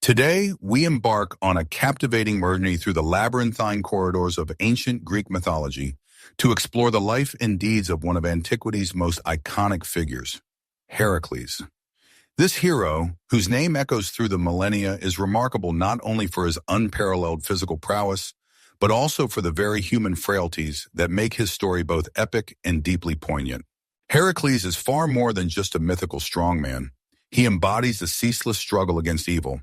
Today, we embark on a captivating journey through the labyrinthine corridors of ancient Greek mythology to explore the life and deeds of one of antiquity's most iconic figures, Heracles. This hero, whose name echoes through the millennia, is remarkable not only for his unparalleled physical prowess, but also for the very human frailties that make his story both epic and deeply poignant. Heracles is far more than just a mythical strongman. He embodies the ceaseless struggle against evil,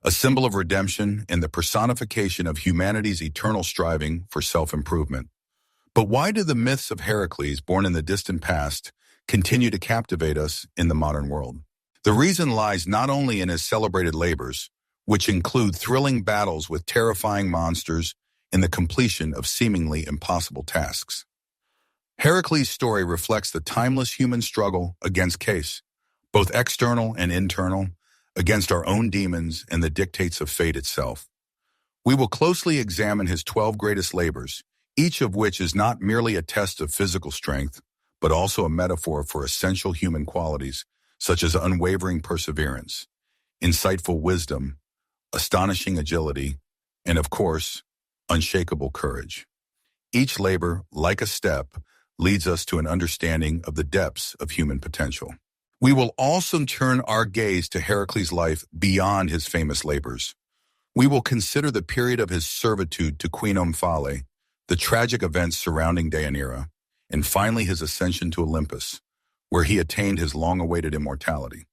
a symbol of redemption and the personification of humanity's eternal striving for self-improvement. But why do the myths of Heracles, born in the distant past, continue to captivate us in the modern world? The reason lies not only in his celebrated labors, which include thrilling battles with terrifying monsters and the completion of seemingly impossible tasks. Heracles' story reflects the timeless human struggle against chaos, both external and internal, against our own demons and the dictates of fate itself. We will closely examine his 12 greatest labors, each of which is not merely a test of physical strength, but also a metaphor for essential human qualities, such as unwavering perseverance, insightful wisdom, astonishing agility, and of course, unshakable courage. Each labor, like a step, leads us to an understanding of the depths of human potential. We will also turn our gaze to Heracles' life beyond his famous labors. We will consider the period of his servitude to Queen Omphale, the tragic events surrounding Deianira, and finally his ascension to Olympus, where he attained his long-awaited immortality.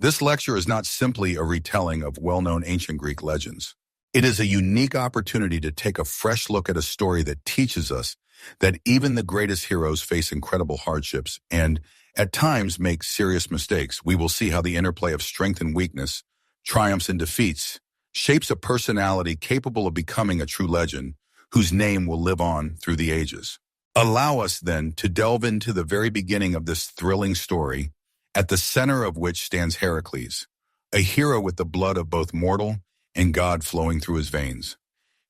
This lecture is not simply a retelling of well-known ancient Greek legends. It is a unique opportunity to take a fresh look at a story that teaches us that even the greatest heroes face incredible hardships and, at times, make serious mistakes. We will see how the interplay of strength and weakness, triumphs and defeats, shapes a personality capable of becoming a true legend, whose name will live on through the ages. Allow us, then, to delve into the very beginning of this thrilling story, at the center of which stands Heracles, a hero with the blood of both mortal and God flowing through his veins.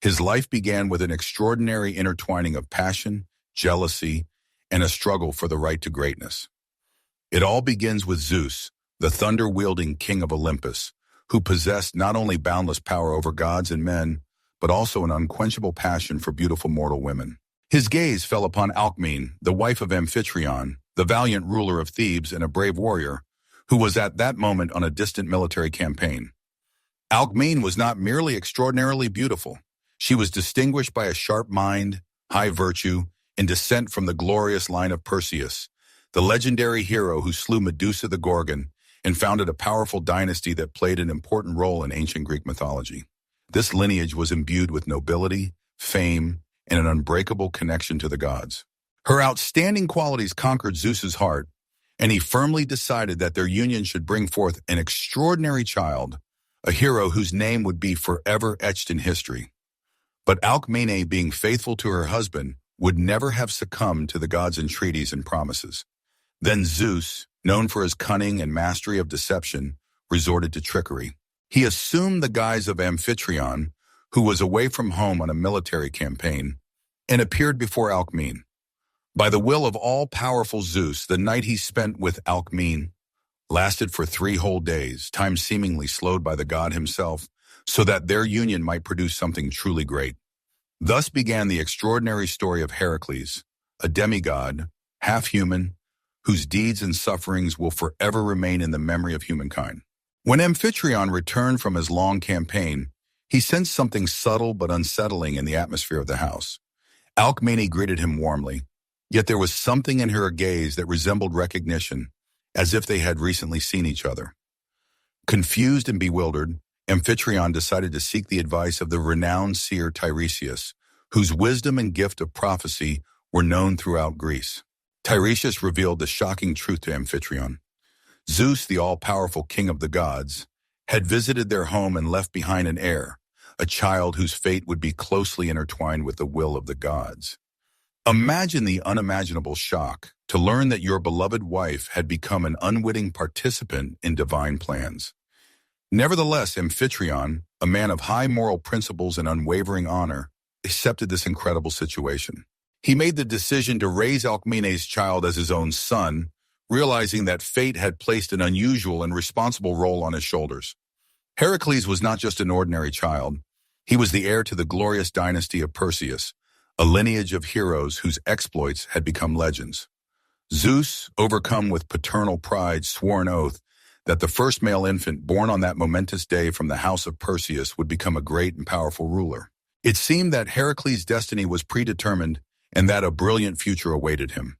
His life began with an extraordinary intertwining of passion, jealousy, and a struggle for the right to greatness. It all begins with Zeus, the thunder-wielding king of Olympus, who possessed not only boundless power over gods and men, but also an unquenchable passion for beautiful mortal women. His gaze fell upon Alcmene, the wife of Amphitryon, the valiant ruler of Thebes and a brave warrior, who was at that moment on a distant military campaign. Alcmene was not merely extraordinarily beautiful. She was distinguished by a sharp mind, high virtue, and descent from the glorious line of Perseus, the legendary hero who slew Medusa the Gorgon and founded a powerful dynasty that played an important role in ancient Greek mythology. This lineage was imbued with nobility, fame, and an unbreakable connection to the gods. Her outstanding qualities conquered Zeus's heart, and he firmly decided that their union should bring forth an extraordinary child, a hero whose name would be forever etched in history. But Alcmene, being faithful to her husband, would never have succumbed to the gods' entreaties and promises. Then Zeus, known for his cunning and mastery of deception, resorted to trickery. He assumed the guise of Amphitryon, who was away from home on a military campaign, and appeared before Alcmene. By the will of all-powerful Zeus, the night he spent with Alcmene lasted for 3 whole days, time seemingly slowed by the god himself, so that their union might produce something truly great. Thus began the extraordinary story of Heracles, a demigod, half-human, whose deeds and sufferings will forever remain in the memory of humankind. When Amphitryon returned from his long campaign, he sensed something subtle but unsettling in the atmosphere of the house. Alcmene greeted him warmly, yet there was something in her gaze that resembled recognition, as if they had recently seen each other. Confused and bewildered, Amphitryon decided to seek the advice of the renowned seer Tiresias, whose wisdom and gift of prophecy were known throughout Greece. Tiresias revealed the shocking truth to Amphitryon. Zeus, the all-powerful king of the gods, had visited their home and left behind an heir, a child whose fate would be closely intertwined with the will of the gods. Imagine the unimaginable shock to learn that your beloved wife had become an unwitting participant in divine plans. Nevertheless, Amphitryon, a man of high moral principles and unwavering honor, accepted this incredible situation. He made the decision to raise Alcmene's child as his own son, realizing that fate had placed an unusual and responsible role on his shoulders. Heracles was not just an ordinary child. He was the heir to the glorious dynasty of Perseus, a lineage of heroes whose exploits had become legends. Zeus, overcome with paternal pride, swore an oath that the first male infant born on that momentous day from the house of Perseus would become a great and powerful ruler. It seemed that Heracles' destiny was predetermined and that a brilliant future awaited him.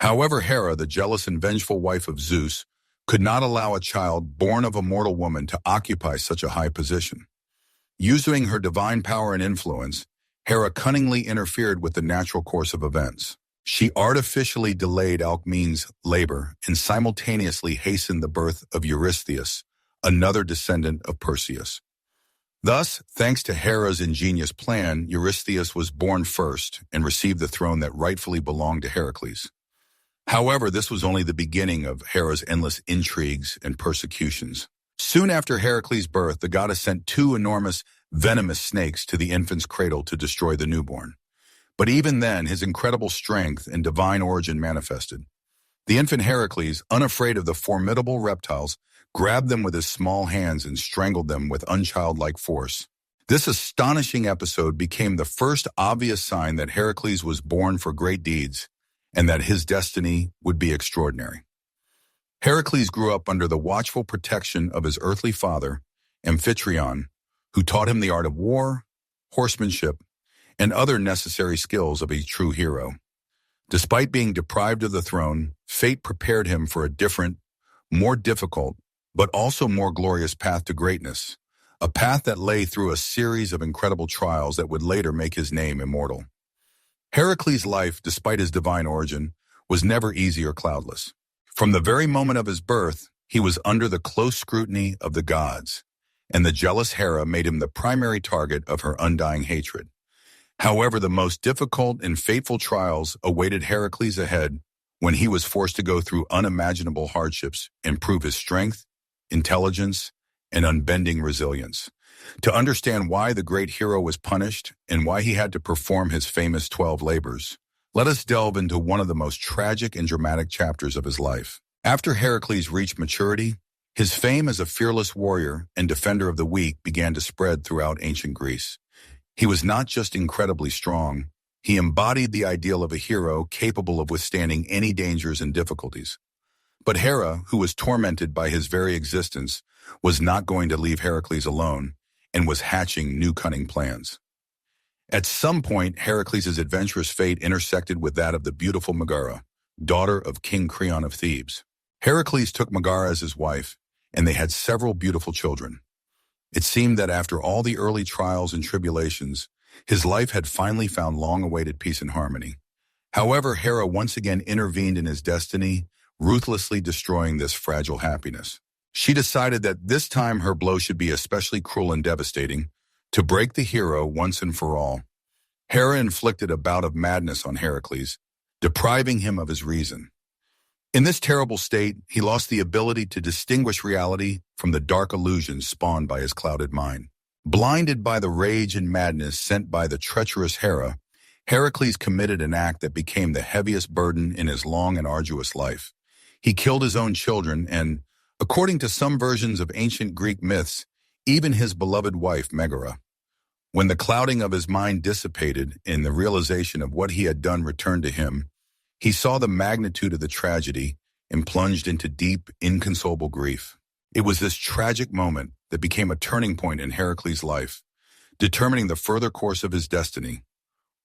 However, Hera, the jealous and vengeful wife of Zeus, could not allow a child born of a mortal woman to occupy such a high position. Using her divine power and influence, Hera cunningly interfered with the natural course of events. She artificially delayed Alcmene's labor and simultaneously hastened the birth of Eurystheus, another descendant of Perseus. Thus, thanks to Hera's ingenious plan, Eurystheus was born first and received the throne that rightfully belonged to Heracles. However, this was only the beginning of Hera's endless intrigues and persecutions. Soon after Heracles' birth, the goddess sent two enormous, venomous snakes to the infant's cradle to destroy the newborn. But even then, his incredible strength and divine origin manifested. The infant Heracles, unafraid of the formidable reptiles, grabbed them with his small hands and strangled them with unchildlike force. This astonishing episode became the first obvious sign that Heracles was born for great deeds and that his destiny would be extraordinary. Heracles grew up under the watchful protection of his earthly father, Amphitryon, who taught him the art of war, horsemanship, and other necessary skills of a true hero. Despite being deprived of the throne, fate prepared him for a different, more difficult, but also more glorious path to greatness, a path that lay through a series of incredible trials that would later make his name immortal. Heracles' life, despite his divine origin, was never easy or cloudless. From the very moment of his birth, he was under the close scrutiny of the gods, and the jealous Hera made him the primary target of her undying hatred. However, the most difficult and fateful trials awaited Heracles ahead when he was forced to go through unimaginable hardships and prove his strength, intelligence, and unbending resilience. To understand why the great hero was punished and why he had to perform his famous 12 labors, let us delve into one of the most tragic and dramatic chapters of his life. After Heracles reached maturity, his fame as a fearless warrior and defender of the weak began to spread throughout ancient Greece. He was not just incredibly strong, he embodied the ideal of a hero capable of withstanding any dangers and difficulties. But Hera, who was tormented by his very existence, was not going to leave Heracles alone and was hatching new cunning plans. At some point, Heracles' adventurous fate intersected with that of the beautiful Megara, daughter of King Creon of Thebes. Heracles took Megara as his wife, and they had several beautiful children. It seemed that after all the early trials and tribulations, his life had finally found long-awaited peace and harmony. However, Hera once again intervened in his destiny, ruthlessly destroying this fragile happiness. She decided that this time her blow should be especially cruel and devastating. To break the hero once and for all, Hera inflicted a bout of madness on Heracles, depriving him of his reason. In this terrible state, he lost the ability to distinguish reality from the dark illusions spawned by his clouded mind. Blinded by the rage and madness sent by the treacherous Hera, Heracles committed an act that became the heaviest burden in his long and arduous life. He killed his own children and, according to some versions of ancient Greek myths, even his beloved wife Megara. When the clouding of his mind dissipated and the realization of what he had done returned to him, he saw the magnitude of the tragedy and plunged into deep, inconsolable grief. It was this tragic moment that became a turning point in Heracles' life, determining the further course of his destiny.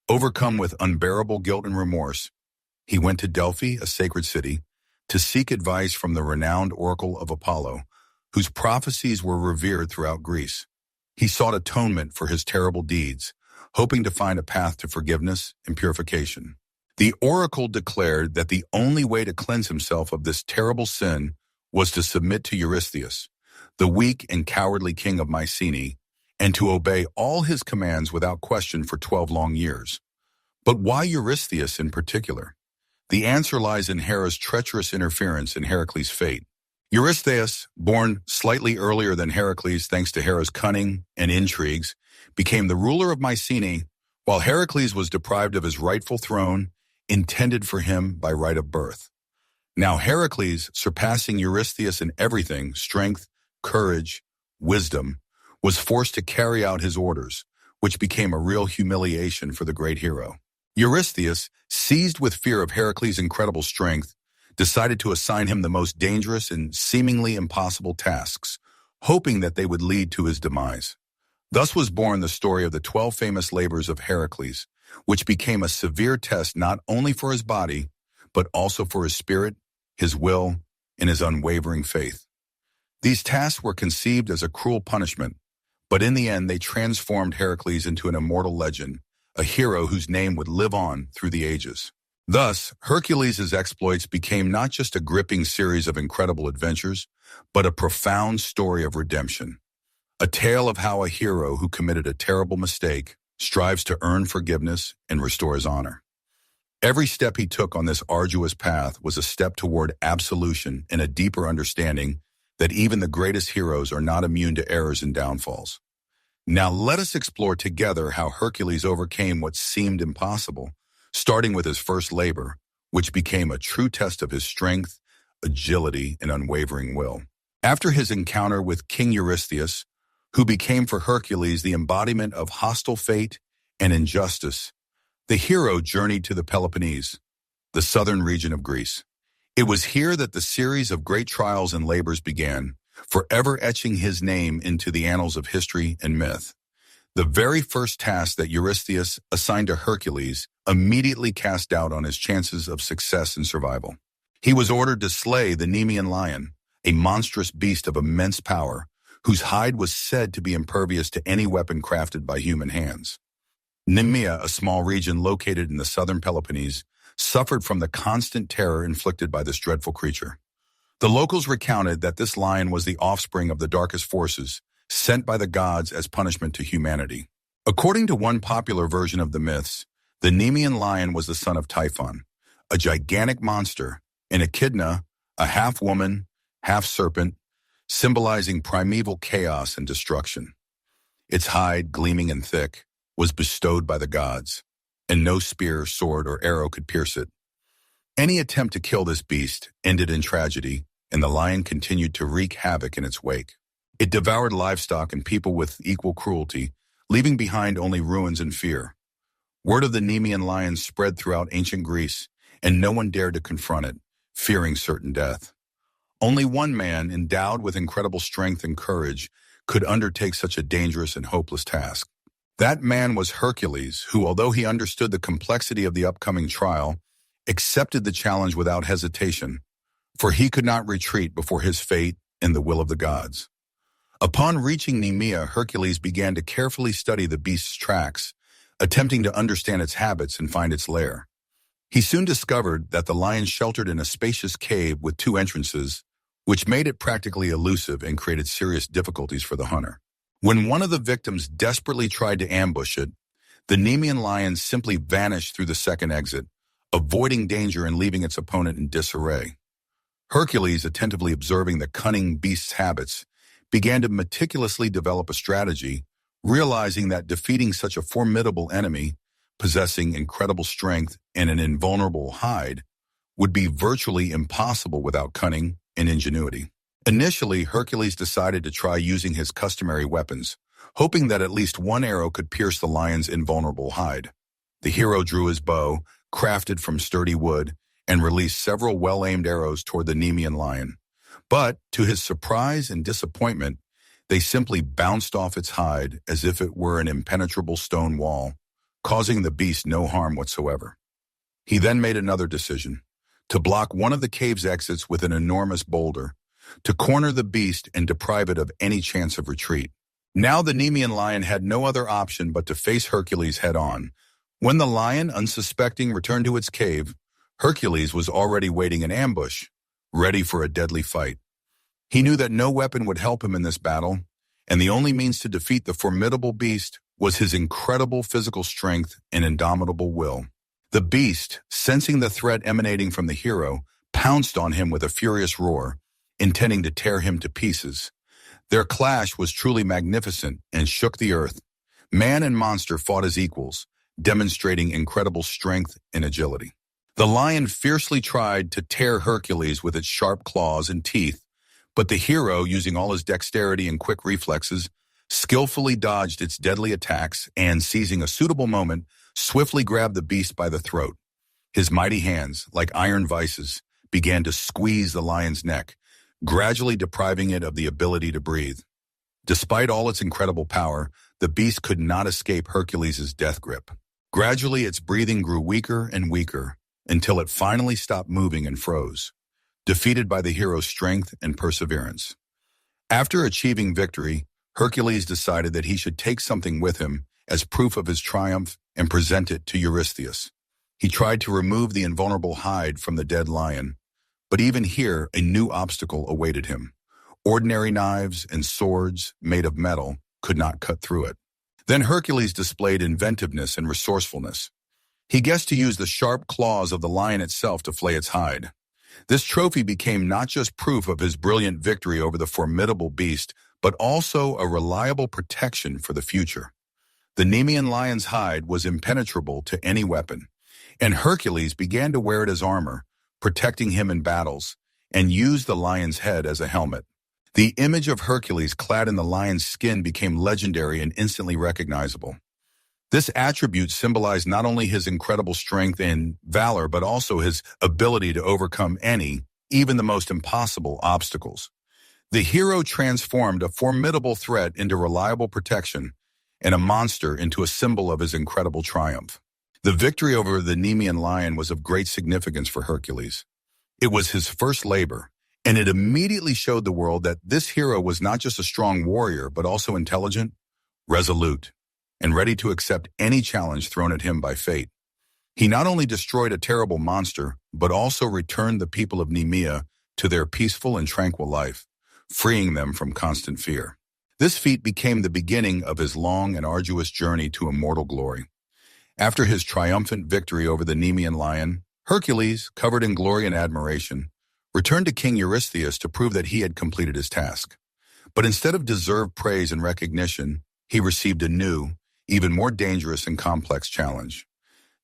Overcome with unbearable guilt and remorse, he went to Delphi, a sacred city, to seek advice from the renowned oracle of Apollo, whose prophecies were revered throughout Greece. He sought atonement for his terrible deeds, hoping to find a path to forgiveness and purification. The oracle declared that the only way to cleanse himself of this terrible sin was to submit to Eurystheus, the weak and cowardly king of Mycenae, and to obey all his commands without question for 12 long years. But why Eurystheus in particular? The answer lies in Hera's treacherous interference in Heracles' fate. Eurystheus, born slightly earlier than Heracles thanks to Hera's cunning and intrigues, became the ruler of Mycenae, while Heracles was deprived of his rightful throne intended for him by right of birth. Now Heracles, surpassing Eurystheus in everything, strength, courage, wisdom, was forced to carry out his orders, which became a real humiliation for the great hero. Eurystheus, seized with fear of Heracles' incredible strength, decided to assign him the most dangerous and seemingly impossible tasks, hoping that they would lead to his demise. Thus was born the story of the 12 famous labors of Heracles, which became a severe test not only for his body, but also for his spirit, his will, and his unwavering faith. These tasks were conceived as a cruel punishment, but in the end they transformed Heracles into an immortal legend, a hero whose name would live on through the ages. Thus, Hercules' exploits became not just a gripping series of incredible adventures, but a profound story of redemption. A tale of how a hero who committed a terrible mistake strives to earn forgiveness and restore his honor. Every step he took on this arduous path was a step toward absolution and a deeper understanding that even the greatest heroes are not immune to errors and downfalls. Now let us explore together how Hercules overcame what seemed impossible, starting with his first labor, which became a true test of his strength, agility, and unwavering will. After his encounter with King Eurystheus, who became for Hercules the embodiment of hostile fate and injustice, the hero journeyed to the Peloponnese, the southern region of Greece. It was here that the series of great trials and labors began, forever etching his name into the annals of history and myth. The very first task that Eurystheus assigned to Hercules immediately cast doubt on his chances of success and survival. He was ordered to slay the Nemean lion, a monstrous beast of immense power, whose hide was said to be impervious to any weapon crafted by human hands. Nemea, a small region located in the southern Peloponnese, suffered from the constant terror inflicted by this dreadful creature. The locals recounted that this lion was the offspring of the darkest forces, sent by the gods as punishment to humanity. According to one popular version of the myths, the Nemean lion was the son of Typhon, a gigantic monster, and Echidna, a half-woman, half-serpent, symbolizing primeval chaos and destruction. Its hide, gleaming and thick, was bestowed by the gods, and no spear, sword, or arrow could pierce it. Any attempt to kill this beast ended in tragedy, and the lion continued to wreak havoc in its wake. It devoured livestock and people with equal cruelty, leaving behind only ruins and fear. Word of the Nemean lion spread throughout ancient Greece, and no one dared to confront it, fearing certain death. Only one man, endowed with incredible strength and courage, could undertake such a dangerous and hopeless task. That man was Hercules, who, although he understood the complexity of the upcoming trial, accepted the challenge without hesitation, for he could not retreat before his fate and the will of the gods. Upon reaching Nemea, Hercules began to carefully study the beast's tracks, attempting to understand its habits and find its lair. He soon discovered that the lion sheltered in a spacious cave with 2 entrances, which made it practically elusive and created serious difficulties for the hunter. When one of the victims desperately tried to ambush it, the Nemean lion simply vanished through the second exit, avoiding danger and leaving its opponent in disarray. Hercules, attentively observing the cunning beast's habits, began to meticulously develop a strategy, realizing that defeating such a formidable enemy, possessing incredible strength and an invulnerable hide, would be virtually impossible without cunning and ingenuity. Initially, Hercules decided to try using his customary weapons, hoping that at least one arrow could pierce the lion's invulnerable hide. The hero drew his bow, crafted from sturdy wood, and released several well-aimed arrows toward the Nemean lion. But, to his surprise and disappointment, they simply bounced off its hide as if it were an impenetrable stone wall, causing the beast no harm whatsoever. He then made another decision, to block one of the cave's exits with an enormous boulder, to corner the beast and deprive it of any chance of retreat. Now the Nemean lion had no other option but to face Hercules head-on. When the lion, unsuspecting, returned to its cave, Hercules was already waiting in ambush, ready for a deadly fight. He knew that no weapon would help him in this battle, and the only means to defeat the formidable beast was his incredible physical strength and indomitable will. The beast, sensing the threat emanating from the hero, pounced on him with a furious roar, intending to tear him to pieces. Their clash was truly magnificent and shook the earth. Man and monster fought as equals, demonstrating incredible strength and agility. The lion fiercely tried to tear Hercules with its sharp claws and teeth, But the hero, using all his dexterity and quick reflexes, skillfully dodged its deadly attacks and, seizing a suitable moment, swiftly grabbed the beast by the throat. His mighty hands, like iron vices, began to squeeze the lion's neck, gradually depriving it of the ability to breathe. Despite all its incredible power, the beast could not escape Hercules' death grip. Gradually, its breathing grew weaker and weaker, until it finally stopped moving and froze, defeated by the hero's strength and perseverance. After achieving victory, Hercules decided that he should take something with him as proof of his triumph and present it to Eurystheus. He tried to remove the invulnerable hide from the dead lion, but even here a new obstacle awaited him. Ordinary knives and swords made of metal could not cut through it. Then Hercules displayed inventiveness and resourcefulness. He guessed to use the sharp claws of the lion itself to flay its hide. This trophy became not just proof of his brilliant victory over the formidable beast, but also a reliable protection for the future. The Nemean lion's hide was impenetrable to any weapon, and Hercules began to wear it as armor, protecting him in battles, and used the lion's head as a helmet. The image of Hercules clad in the lion's skin became legendary and instantly recognizable. This attribute symbolized not only his incredible strength and valor, but also his ability to overcome any, even the most impossible, obstacles. The hero transformed a formidable threat into reliable protection and a monster into a symbol of his incredible triumph. The victory over the Nemean lion was of great significance for Hercules. It was his first labor, and it immediately showed the world that this hero was not just a strong warrior, but also intelligent, resolute, and ready to accept any challenge thrown at him by fate. He not only destroyed a terrible monster, but also returned the people of Nemea to their peaceful and tranquil life, freeing them from constant fear. This feat became the beginning of his long and arduous journey to immortal glory. After his triumphant victory over the Nemean lion, Hercules, covered in glory and admiration, returned to King Eurystheus to prove that he had completed his task. But instead of deserved praise and recognition, he received a new, even more dangerous and complex challenge.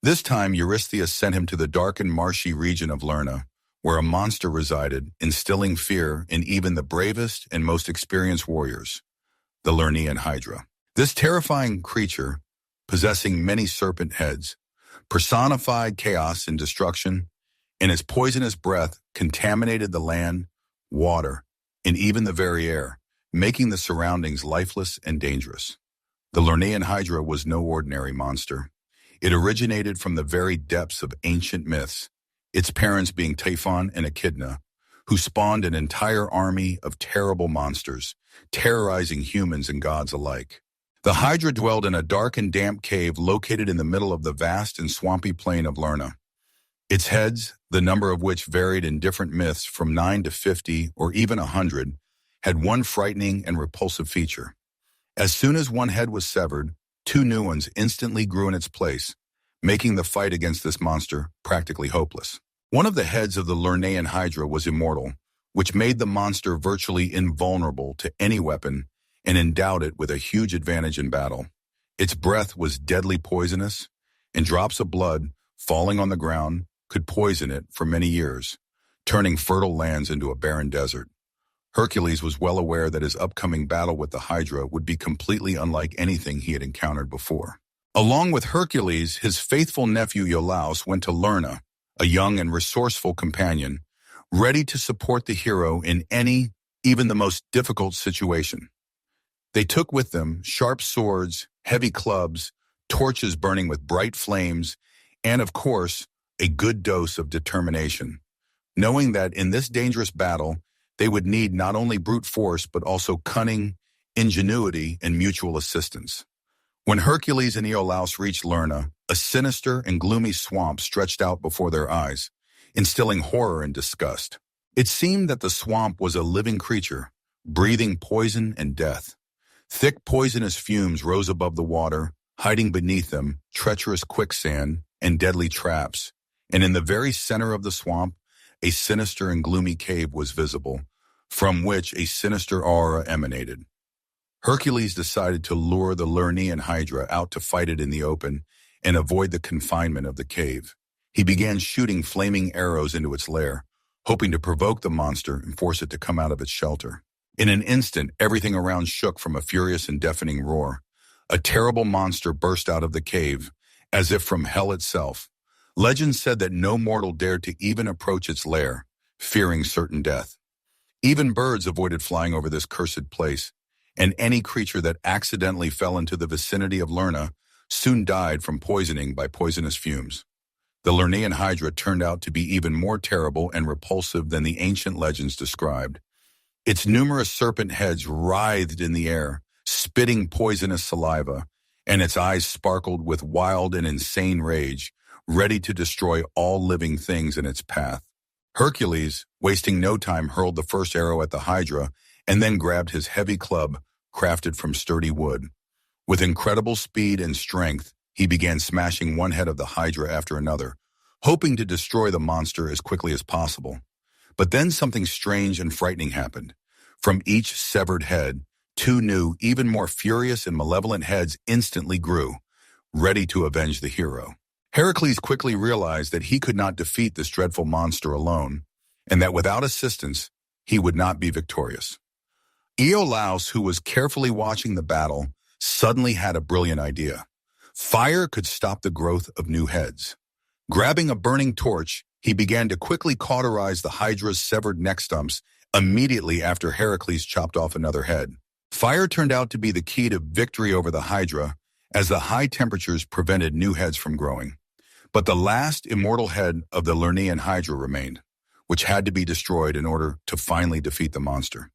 This time, Eurystheus sent him to the dark and marshy region of Lerna, where a monster resided, instilling fear in even the bravest and most experienced warriors, the Lernaean Hydra. This terrifying creature, possessing many serpent heads, personified chaos and destruction, and its poisonous breath contaminated the land, water, and even the very air, making the surroundings lifeless and dangerous. The Lernaean Hydra was no ordinary monster. It originated from the very depths of ancient myths, its parents being Typhon and Echidna, who spawned an entire army of terrible monsters, terrorizing humans and gods alike. The Hydra dwelled in a dark and damp cave located in the middle of the vast and swampy plain of Lerna. Its heads, the number of which varied in different myths from 9 to 50 or even 100, had one frightening and repulsive feature. As soon as one head was severed, two new ones instantly grew in its place, making the fight against this monster practically hopeless. One of the heads of the Lernaean Hydra was immortal, which made the monster virtually invulnerable to any weapon and endowed it with a huge advantage in battle. Its breath was deadly poisonous, and drops of blood falling on the ground could poison it for many years, turning fertile lands into a barren desert. Hercules was well aware that his upcoming battle with the Hydra would be completely unlike anything he had encountered before. Along with Hercules, his faithful nephew Iolaus went to Lerna, a young and resourceful companion, ready to support the hero in any, even the most difficult situation. They took with them sharp swords, heavy clubs, torches burning with bright flames, and, of course, a good dose of determination, knowing that in this dangerous battle, they would need not only brute force, but also cunning, ingenuity, and mutual assistance. When Hercules and Iolaus reached Lerna, a sinister and gloomy swamp stretched out before their eyes, instilling horror and disgust. It seemed that the swamp was a living creature, breathing poison and death. Thick poisonous fumes rose above the water, hiding beneath them treacherous quicksand and deadly traps, and in the very center of the swamp, a sinister and gloomy cave was visible, from which a sinister aura emanated. Hercules decided to lure the Lernaean Hydra out to fight it in the open and avoid the confinement of the cave. He began shooting flaming arrows into its lair, hoping to provoke the monster and force it to come out of its shelter. In an instant, everything around shook from a furious and deafening roar. A terrible monster burst out of the cave, as if from hell itself. Legend said that no mortal dared to even approach its lair, fearing certain death. Even birds avoided flying over this cursed place, and any creature that accidentally fell into the vicinity of Lerna soon died from poisoning by poisonous fumes. The Lernaean Hydra turned out to be even more terrible and repulsive than the ancient legends described. Its numerous serpent heads writhed in the air, spitting poisonous saliva, and its eyes sparkled with wild and insane rage, ready to destroy all living things in its path. Hercules, wasting no time, hurled the first arrow at the Hydra and then grabbed his heavy club, crafted from sturdy wood. With incredible speed and strength, he began smashing one head of the Hydra after another, hoping to destroy the monster as quickly as possible. But then something strange and frightening happened. From each severed head, two new, even more furious and malevolent heads instantly grew, ready to avenge the hero. Heracles quickly realized that he could not defeat this dreadful monster alone, and that without assistance, he would not be victorious. Iolaus, who was carefully watching the battle, suddenly had a brilliant idea. Fire could stop the growth of new heads. Grabbing a burning torch, he began to quickly cauterize the Hydra's severed neck stumps immediately after Heracles chopped off another head. Fire turned out to be the key to victory over the Hydra, as the high temperatures prevented new heads from growing. But the last immortal head of the Lernaean Hydra remained, which had to be destroyed in order to finally defeat the monster.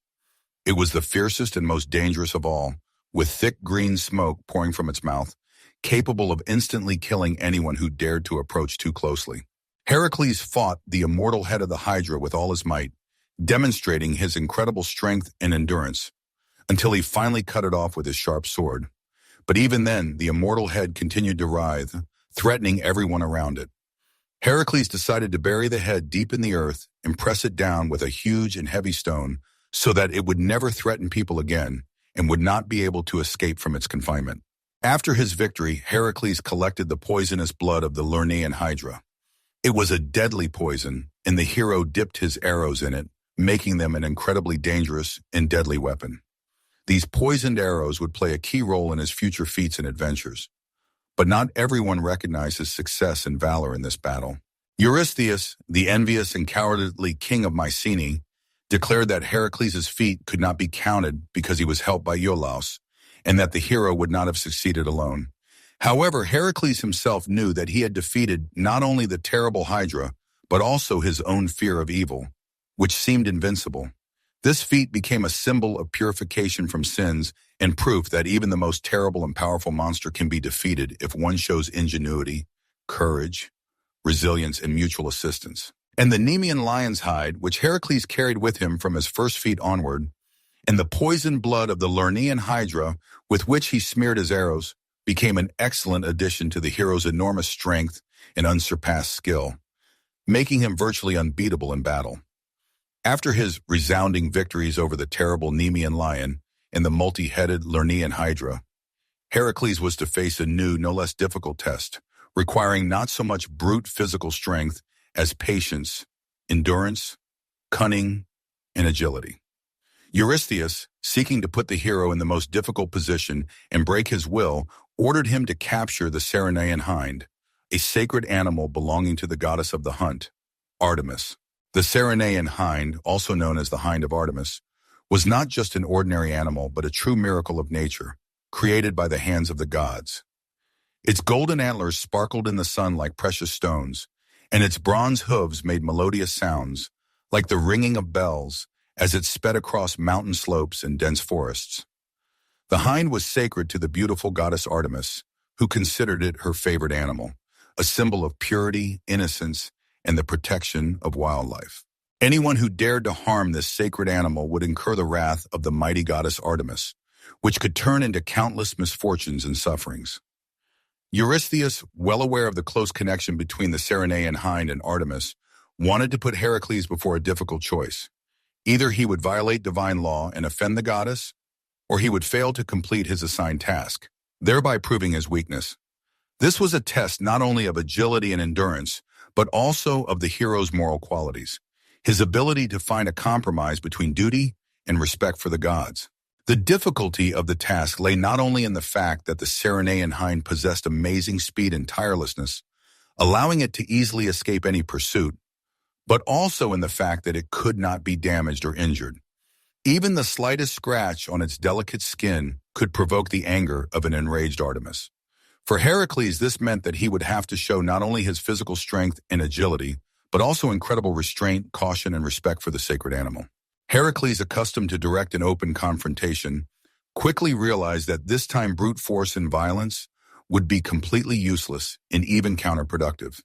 It was the fiercest and most dangerous of all, with thick green smoke pouring from its mouth, capable of instantly killing anyone who dared to approach too closely. Heracles fought the immortal head of the Hydra with all his might, demonstrating his incredible strength and endurance, until he finally cut it off with his sharp sword. But even then, the immortal head continued to writhe, threatening everyone around it. Heracles decided to bury the head deep in the earth and press it down with a huge and heavy stone so that it would never threaten people again and would not be able to escape from its confinement. After his victory, Heracles collected the poisonous blood of the Lernaean Hydra. It was a deadly poison, and the hero dipped his arrows in it, making them an incredibly dangerous and deadly weapon. These poisoned arrows would play a key role in his future feats and adventures. But not everyone recognized his success and valor in this battle. Eurystheus, the envious and cowardly king of Mycenae, declared that Heracles' feat could not be counted because he was helped by Iolaus, and that the hero would not have succeeded alone. However, Heracles himself knew that he had defeated not only the terrible Hydra, but also his own fear of evil, which seemed invincible. This feat became a symbol of purification from sins and proof that even the most terrible and powerful monster can be defeated if one shows ingenuity, courage, resilience, and mutual assistance. And the Nemean lion's hide, which Heracles carried with him from his first feet onward, and the poisoned blood of the Lernaean Hydra with which he smeared his arrows, became an excellent addition to the hero's enormous strength and unsurpassed skill, making him virtually unbeatable in battle. After his resounding victories over the terrible Nemean lion and the multi-headed Lernaean Hydra, Heracles was to face a new, no less difficult test, requiring not so much brute physical strength as patience, endurance, cunning, and agility. Eurystheus, seeking to put the hero in the most difficult position and break his will, ordered him to capture the Ceryneian hind, a sacred animal belonging to the goddess of the hunt, Artemis. The Ceryneian hind, also known as the Hind of Artemis, was not just an ordinary animal but a true miracle of nature, created by the hands of the gods. Its golden antlers sparkled in the sun like precious stones, and its bronze hooves made melodious sounds, like the ringing of bells, as it sped across mountain slopes and dense forests. The hind was sacred to the beautiful goddess Artemis, who considered it her favorite animal, a symbol of purity, innocence, and the protection of wildlife. Anyone who dared to harm this sacred animal would incur the wrath of the mighty goddess Artemis, which could turn into countless misfortunes and sufferings. Eurystheus, well aware of the close connection between the Ceryneian hind and Artemis, wanted to put Heracles before a difficult choice. Either he would violate divine law and offend the goddess, or he would fail to complete his assigned task, thereby proving his weakness. This was a test not only of agility and endurance, but also of the hero's moral qualities. his ability to find a compromise between duty and respect for the gods. The difficulty of the task lay not only in the fact that the Cyrenaean hind possessed amazing speed and tirelessness, allowing it to easily escape any pursuit, but also in the fact that it could not be damaged or injured. Even the slightest scratch on its delicate skin could provoke the anger of an enraged Artemis. For Heracles, this meant that he would have to show not only his physical strength and agility, but also incredible restraint, caution, and respect for the sacred animal. Heracles, accustomed to direct and open confrontation, quickly realized that this time brute force and violence would be completely useless and even counterproductive.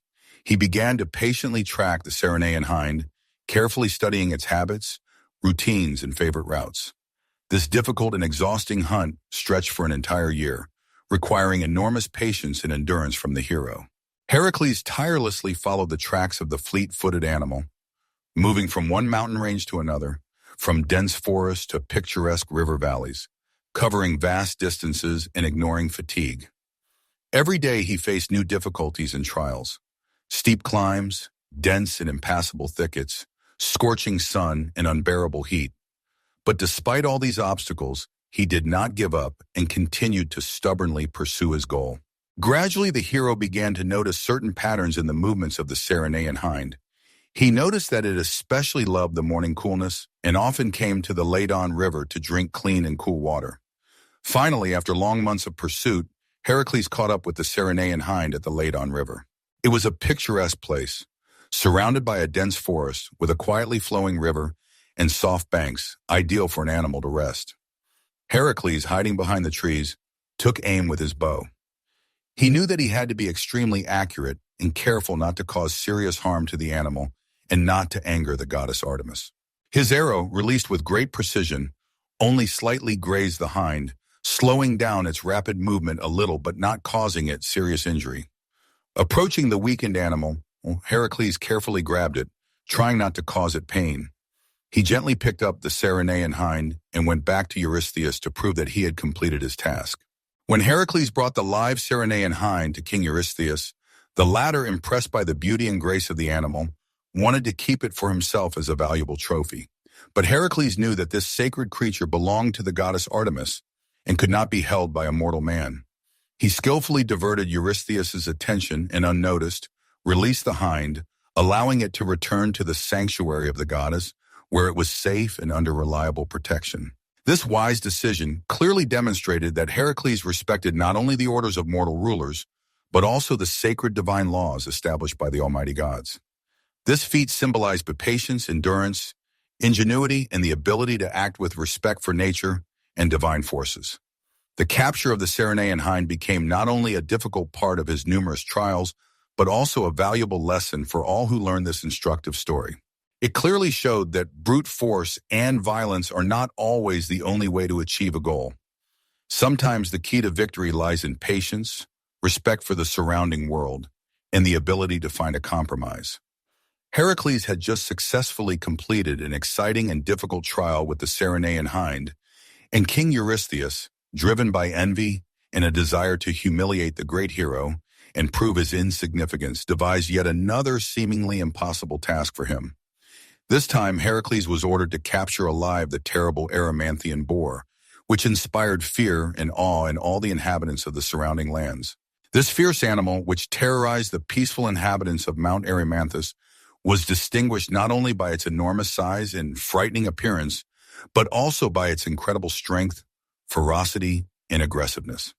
He began to patiently track the Cyrenaean hind, carefully studying its habits, routines, and favorite routes. This difficult and exhausting hunt stretched for an entire year, requiring enormous patience and endurance from the hero. Heracles tirelessly followed the tracks of the fleet-footed animal, moving from one mountain range to another, from dense forests to picturesque river valleys, covering vast distances and ignoring fatigue. Every day he faced new difficulties and trials: steep climbs, dense and impassable thickets, scorching sun, and unbearable heat. But despite all these obstacles, he did not give up and continued to stubbornly pursue his goal. Gradually, the hero began to notice certain patterns in the movements of the Cyrenaean hind. He noticed that it especially loved the morning coolness and often came to the Ladon River to drink clean and cool water. Finally, after long months of pursuit, Heracles caught up with the Cyrenaean hind at the Ladon River. It was a picturesque place, surrounded by a dense forest with a quietly flowing river and soft banks, ideal for an animal to rest. Heracles, hiding behind the trees, took aim with his bow. He knew that he had to be extremely accurate and careful not to cause serious harm to the animal and not to anger the goddess Artemis. His arrow, released with great precision, only slightly grazed the hind, slowing down its rapid movement a little but not causing it serious injury. Approaching the weakened animal, Heracles carefully grabbed it, trying not to cause it pain. He gently picked up the Cyrenaean hind and went back to Eurystheus to prove that he had completed his task. When Heracles brought the live Cyrenaean hind to King Eurystheus, the latter, impressed by the beauty and grace of the animal, wanted to keep it for himself as a valuable trophy. But Heracles knew that this sacred creature belonged to the goddess Artemis and could not be held by a mortal man. He skillfully diverted Eurystheus's attention and, unnoticed, released the hind, allowing it to return to the sanctuary of the goddess, where it was safe and under reliable protection. This wise decision clearly demonstrated that Heracles respected not only the orders of mortal rulers, but also the sacred divine laws established by the almighty gods. This feat symbolized patience, endurance, ingenuity, and the ability to act with respect for nature and divine forces. The capture of the Cyrenaean hind became not only a difficult part of his numerous trials, but also a valuable lesson for all who learned this instructive story. It clearly showed that brute force and violence are not always the only way to achieve a goal. Sometimes the key to victory lies in patience, respect for the surrounding world, and the ability to find a compromise. Heracles had just successfully completed an exciting and difficult trial with the Cyrenaean hind, and King Eurystheus, driven by envy and a desire to humiliate the great hero and prove his insignificance, devised yet another seemingly impossible task for him. This time, Heracles was ordered to capture alive the terrible Erymanthian boar, which inspired fear and awe in all the inhabitants of the surrounding lands. This fierce animal, which terrorized the peaceful inhabitants of Mount Erymanthus, was distinguished not only by its enormous size and frightening appearance, but also by its incredible strength, ferocity, and aggressiveness.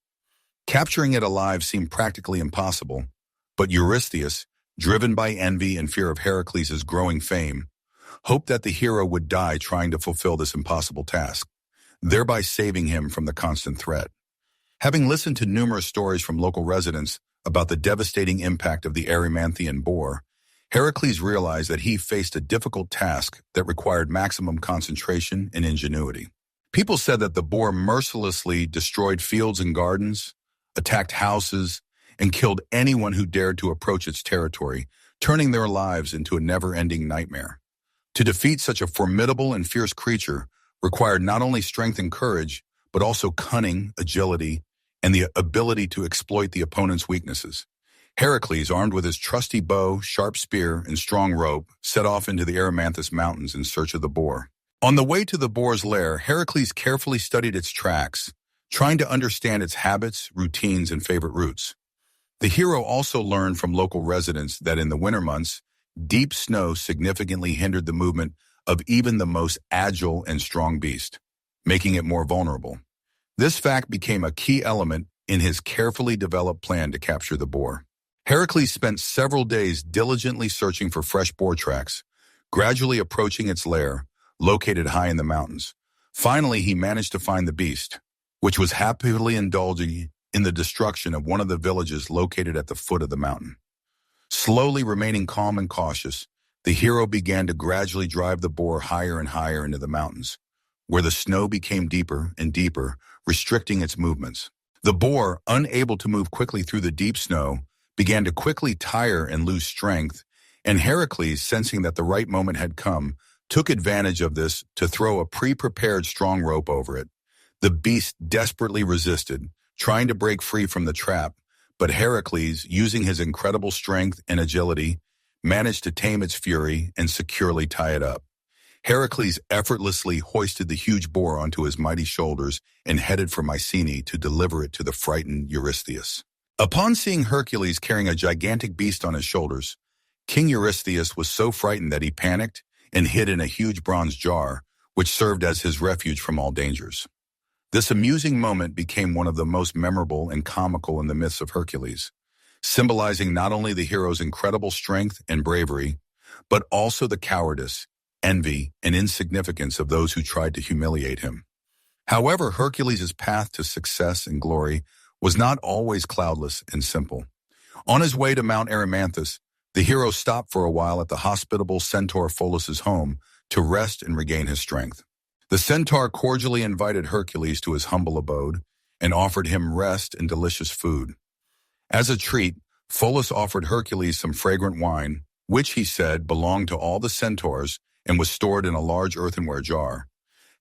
Capturing it alive seemed practically impossible, but Eurystheus, driven by envy and fear of Heracles' growing fame, hoped that the hero would die trying to fulfill this impossible task, thereby saving him from the constant threat. Having listened to numerous stories from local residents about the devastating impact of the Erymanthian boar, Heracles realized that he faced a difficult task that required maximum concentration and ingenuity. People said that the boar mercilessly destroyed fields and gardens, attacked houses, and killed anyone who dared to approach its territory, turning their lives into a never-ending nightmare. To defeat such a formidable and fierce creature required not only strength and courage, but also cunning, agility, and the ability to exploit the opponent's weaknesses. Heracles, armed with his trusty bow, sharp spear, and strong rope, set off into the Erymanthus Mountains in search of the boar. On the way to the boar's lair, Heracles carefully studied its tracks, trying to understand its habits, routines, and favorite routes. The hero also learned from local residents that in the winter months, deep snow significantly hindered the movement of even the most agile and strong beast, making it more vulnerable. This fact became a key element in his carefully developed plan to capture the boar. Heracles spent several days diligently searching for fresh boar tracks, gradually approaching its lair, located high in the mountains. Finally, he managed to find the beast, which was happily indulging in the destruction of one of the villages located at the foot of the mountain. Slowly remaining calm and cautious, the hero began to gradually drive the boar higher and higher into the mountains, where the snow became deeper and deeper, restricting its movements. The boar, unable to move quickly through the deep snow, began to quickly tire and lose strength, and Heracles, sensing that the right moment had come, took advantage of this to throw a pre-prepared strong rope over it. The beast desperately resisted, trying to break free from the trap, but Heracles, using his incredible strength and agility, managed to tame its fury and securely tie it up. Heracles effortlessly hoisted the huge boar onto his mighty shoulders and headed for Mycenae to deliver it to the frightened Eurystheus. Upon seeing Hercules carrying a gigantic beast on his shoulders, King Eurystheus was so frightened that he panicked and hid in a huge bronze jar, which served as his refuge from all dangers. This amusing moment became one of the most memorable and comical in the myths of Hercules, symbolizing not only the hero's incredible strength and bravery, but also the cowardice, envy, and insignificance of those who tried to humiliate him. However, Hercules' path to success and glory was not always cloudless and simple. On his way to Mount Erymanthus, the hero stopped for a while at the hospitable centaur Pholus' home to rest and regain his strength. The centaur cordially invited Hercules to his humble abode and offered him rest and delicious food. As a treat, Pholus offered Hercules some fragrant wine, which he said belonged to all the centaurs and was stored in a large earthenware jar.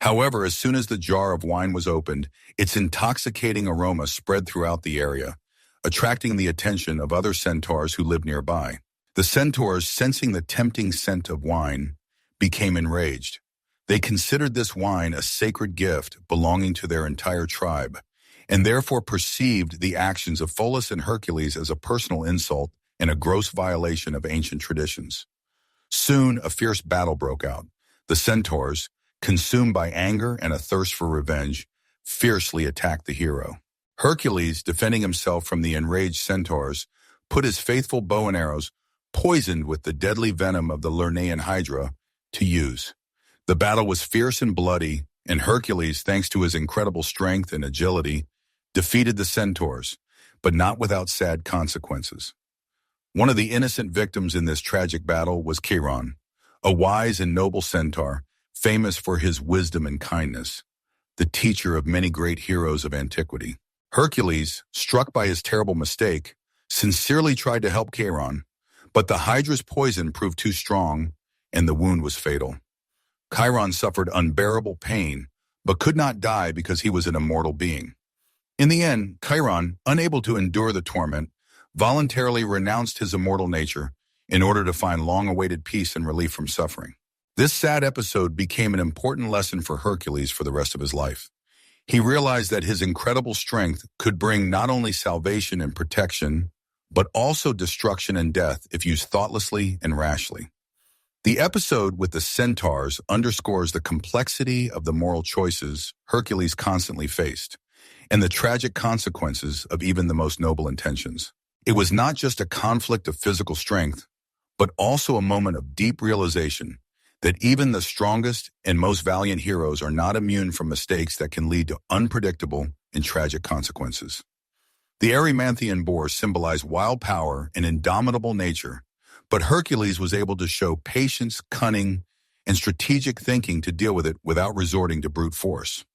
However, as soon as the jar of wine was opened, its intoxicating aroma spread throughout the area, attracting the attention of other centaurs who lived nearby. The centaurs, sensing the tempting scent of wine, became enraged. They considered this wine a sacred gift belonging to their entire tribe, and therefore perceived the actions of Pholus and Hercules as a personal insult and a gross violation of ancient traditions. Soon, a fierce battle broke out. The centaurs, consumed by anger and a thirst for revenge, fiercely attacked the hero. Hercules, defending himself from the enraged centaurs, put his faithful bow and arrows, poisoned with the deadly venom of the Lernaean hydra, to use. The battle was fierce and bloody, and Hercules, thanks to his incredible strength and agility, defeated the centaurs, but not without sad consequences. One of the innocent victims in this tragic battle was Chiron, a wise and noble centaur, famous for his wisdom and kindness, the teacher of many great heroes of antiquity. Hercules, struck by his terrible mistake, sincerely tried to help Chiron, but the hydra's poison proved too strong, and the wound was fatal. Chiron suffered unbearable pain, but could not die because he was an immortal being. In the end, Chiron, unable to endure the torment, voluntarily renounced his immortal nature in order to find long-awaited peace and relief from suffering. This sad episode became an important lesson for Hercules for the rest of his life. He realized that his incredible strength could bring not only salvation and protection, but also destruction and death if used thoughtlessly and rashly. The episode with the centaurs underscores the complexity of the moral choices Hercules constantly faced, and the tragic consequences of even the most noble intentions. It was not just a conflict of physical strength, but also a moment of deep realization that even the strongest and most valiant heroes are not immune from mistakes that can lead to unpredictable and tragic consequences. The Erymanthian boar symbolized wild power and indomitable nature, but Hercules was able to show patience, cunning, and strategic thinking to deal with it without resorting to brute force.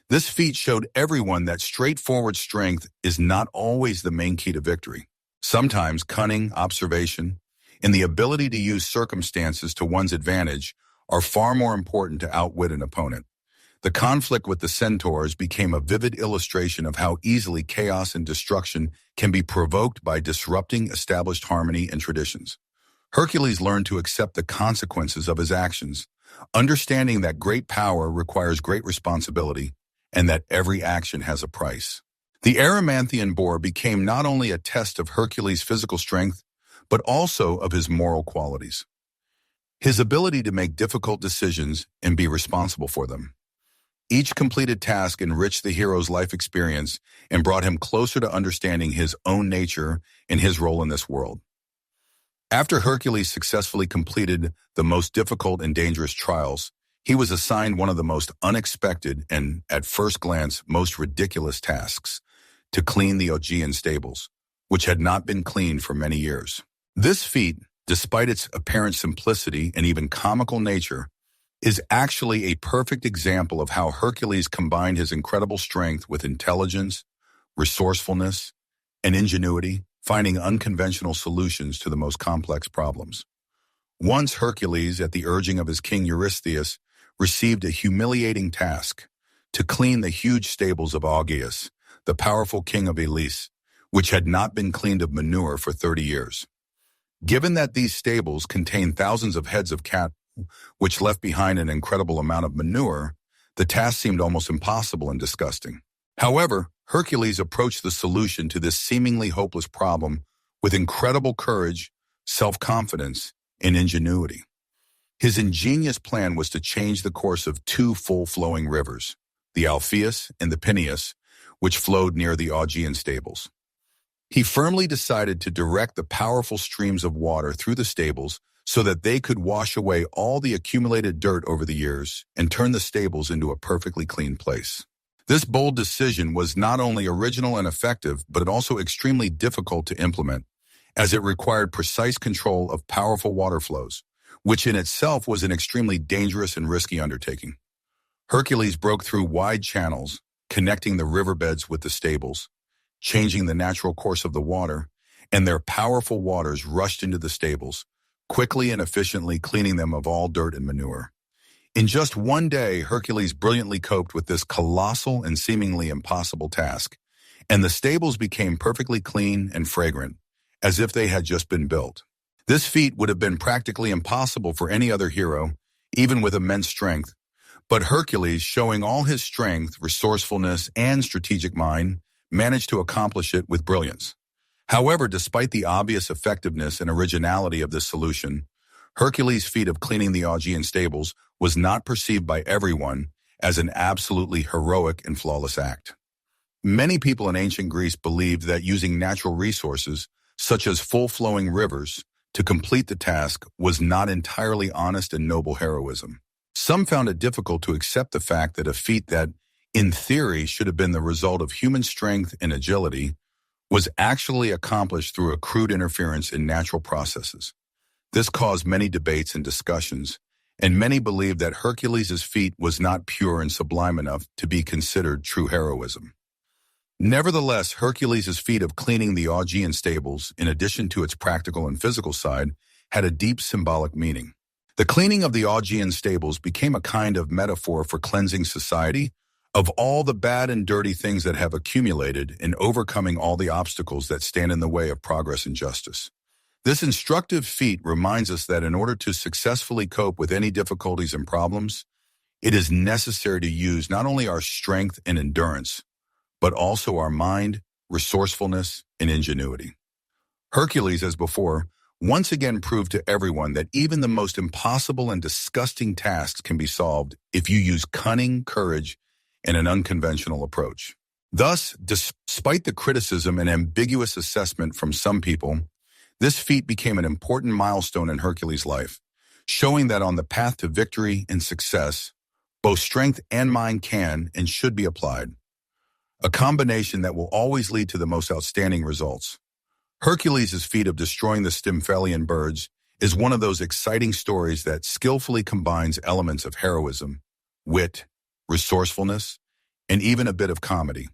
This feat showed everyone that straightforward strength is not always the main key to victory. Sometimes cunning, observation, and the ability to use circumstances to one's advantage are far more important to outwit an opponent. The conflict with the centaurs became a vivid illustration of how easily chaos and destruction can be provoked by disrupting established harmony and traditions. Hercules learned to accept the consequences of his actions, understanding that great power requires great responsibility and that every action has a price. The Erymanthian boar became not only a test of Hercules' physical strength, but also of his moral qualities. His ability to make difficult decisions and be responsible for them. Each completed task enriched the hero's life experience and brought him closer to understanding his own nature and his role in this world. After Hercules successfully completed the most difficult and dangerous trials, he was assigned one of the most unexpected and, at first glance, most ridiculous tasks: to clean the Augean stables, which had not been cleaned for many years. This feat, despite its apparent simplicity and even comical nature, is actually a perfect example of how Hercules combined his incredible strength with intelligence, resourcefulness, and ingenuity, finding unconventional solutions to the most complex problems. Once Hercules, at the urging of his king Eurystheus, received a humiliating task: to clean the huge stables of Augeas, the powerful king of Elis, which had not been cleaned of manure for 30 years. Given that these stables contained thousands of heads of cattle, which left behind an incredible amount of manure, the task seemed almost impossible and disgusting. However, Hercules approached the solution to this seemingly hopeless problem with incredible courage, self-confidence, and ingenuity. His ingenious plan was to change the course of two full-flowing rivers, the Alpheus and the Peneus, which flowed near the Augean stables. He firmly decided to direct the powerful streams of water through the stables so that they could wash away all the accumulated dirt over the years and turn the stables into a perfectly clean place. This bold decision was not only original and effective, but also extremely difficult to implement, as it required precise control of powerful water flows, which in itself was an extremely dangerous and risky undertaking. Hercules broke through wide channels, connecting the riverbeds with the stables, changing the natural course of the water, and their powerful waters rushed into the stables, quickly and efficiently cleaning them of all dirt and manure. In just one day, Hercules brilliantly coped with this colossal and seemingly impossible task, and the stables became perfectly clean and fragrant, as if they had just been built. This feat would have been practically impossible for any other hero, even with immense strength, but Hercules, showing all his strength, resourcefulness, and strategic mind, managed to accomplish it with brilliance. However, despite the obvious effectiveness and originality of this solution, Hercules' feat of cleaning the Augean stables was not perceived by everyone as an absolutely heroic and flawless act. Many people in ancient Greece believed that using natural resources, such as full-flowing rivers, to complete the task was not entirely honest and noble heroism. Some found it difficult to accept the fact that a feat that, in theory, should have been the result of human strength and agility was actually accomplished through a crude interference in natural processes. This caused many debates and discussions, and many believed that Hercules' feat was not pure and sublime enough to be considered true heroism. Nevertheless, Hercules' feat of cleaning the Augean stables, in addition to its practical and physical side, had a deep symbolic meaning. The cleaning of the Augean stables became a kind of metaphor for cleansing society of all the bad and dirty things that have accumulated and overcoming all the obstacles that stand in the way of progress and justice. This instructive feat reminds us that in order to successfully cope with any difficulties and problems, it is necessary to use not only our strength and endurance, but also our mind, resourcefulness, and ingenuity. Hercules, as before, once again proved to everyone that even the most impossible and disgusting tasks can be solved if you use cunning, courage, and an unconventional approach. Thus, despite the criticism and ambiguous assessment from some people, this feat became an important milestone in Hercules' life, showing that on the path to victory and success, both strength and mind can and should be applied, a combination that will always lead to the most outstanding results. Hercules' feat of destroying the Stymphalian birds is one of those exciting stories that skillfully combines elements of heroism, wit, resourcefulness, and even a bit of comedy.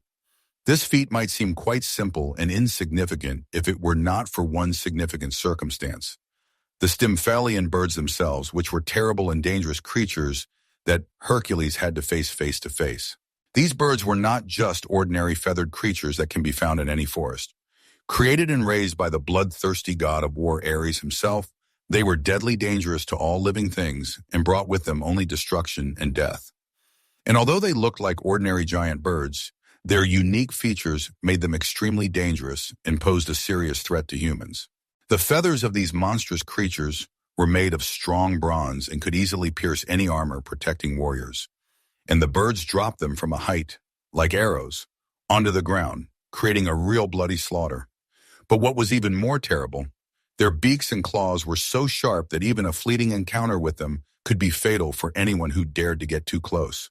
This feat might seem quite simple and insignificant if it were not for one significant circumstance. The Stymphalian birds themselves, which were terrible and dangerous creatures that Hercules had to face to face. These birds were not just ordinary feathered creatures that can be found in any forest. Created and raised by the bloodthirsty god of war Ares himself, they were deadly dangerous to all living things and brought with them only destruction and death. And although they looked like ordinary giant birds, their unique features made them extremely dangerous and posed a serious threat to humans. The feathers of these monstrous creatures were made of strong bronze and could easily pierce any armor protecting warriors. And the birds dropped them from a height, like arrows, onto the ground, creating a real bloody slaughter. But what was even more terrible, their beaks and claws were so sharp that even a fleeting encounter with them could be fatal for anyone who dared to get too close.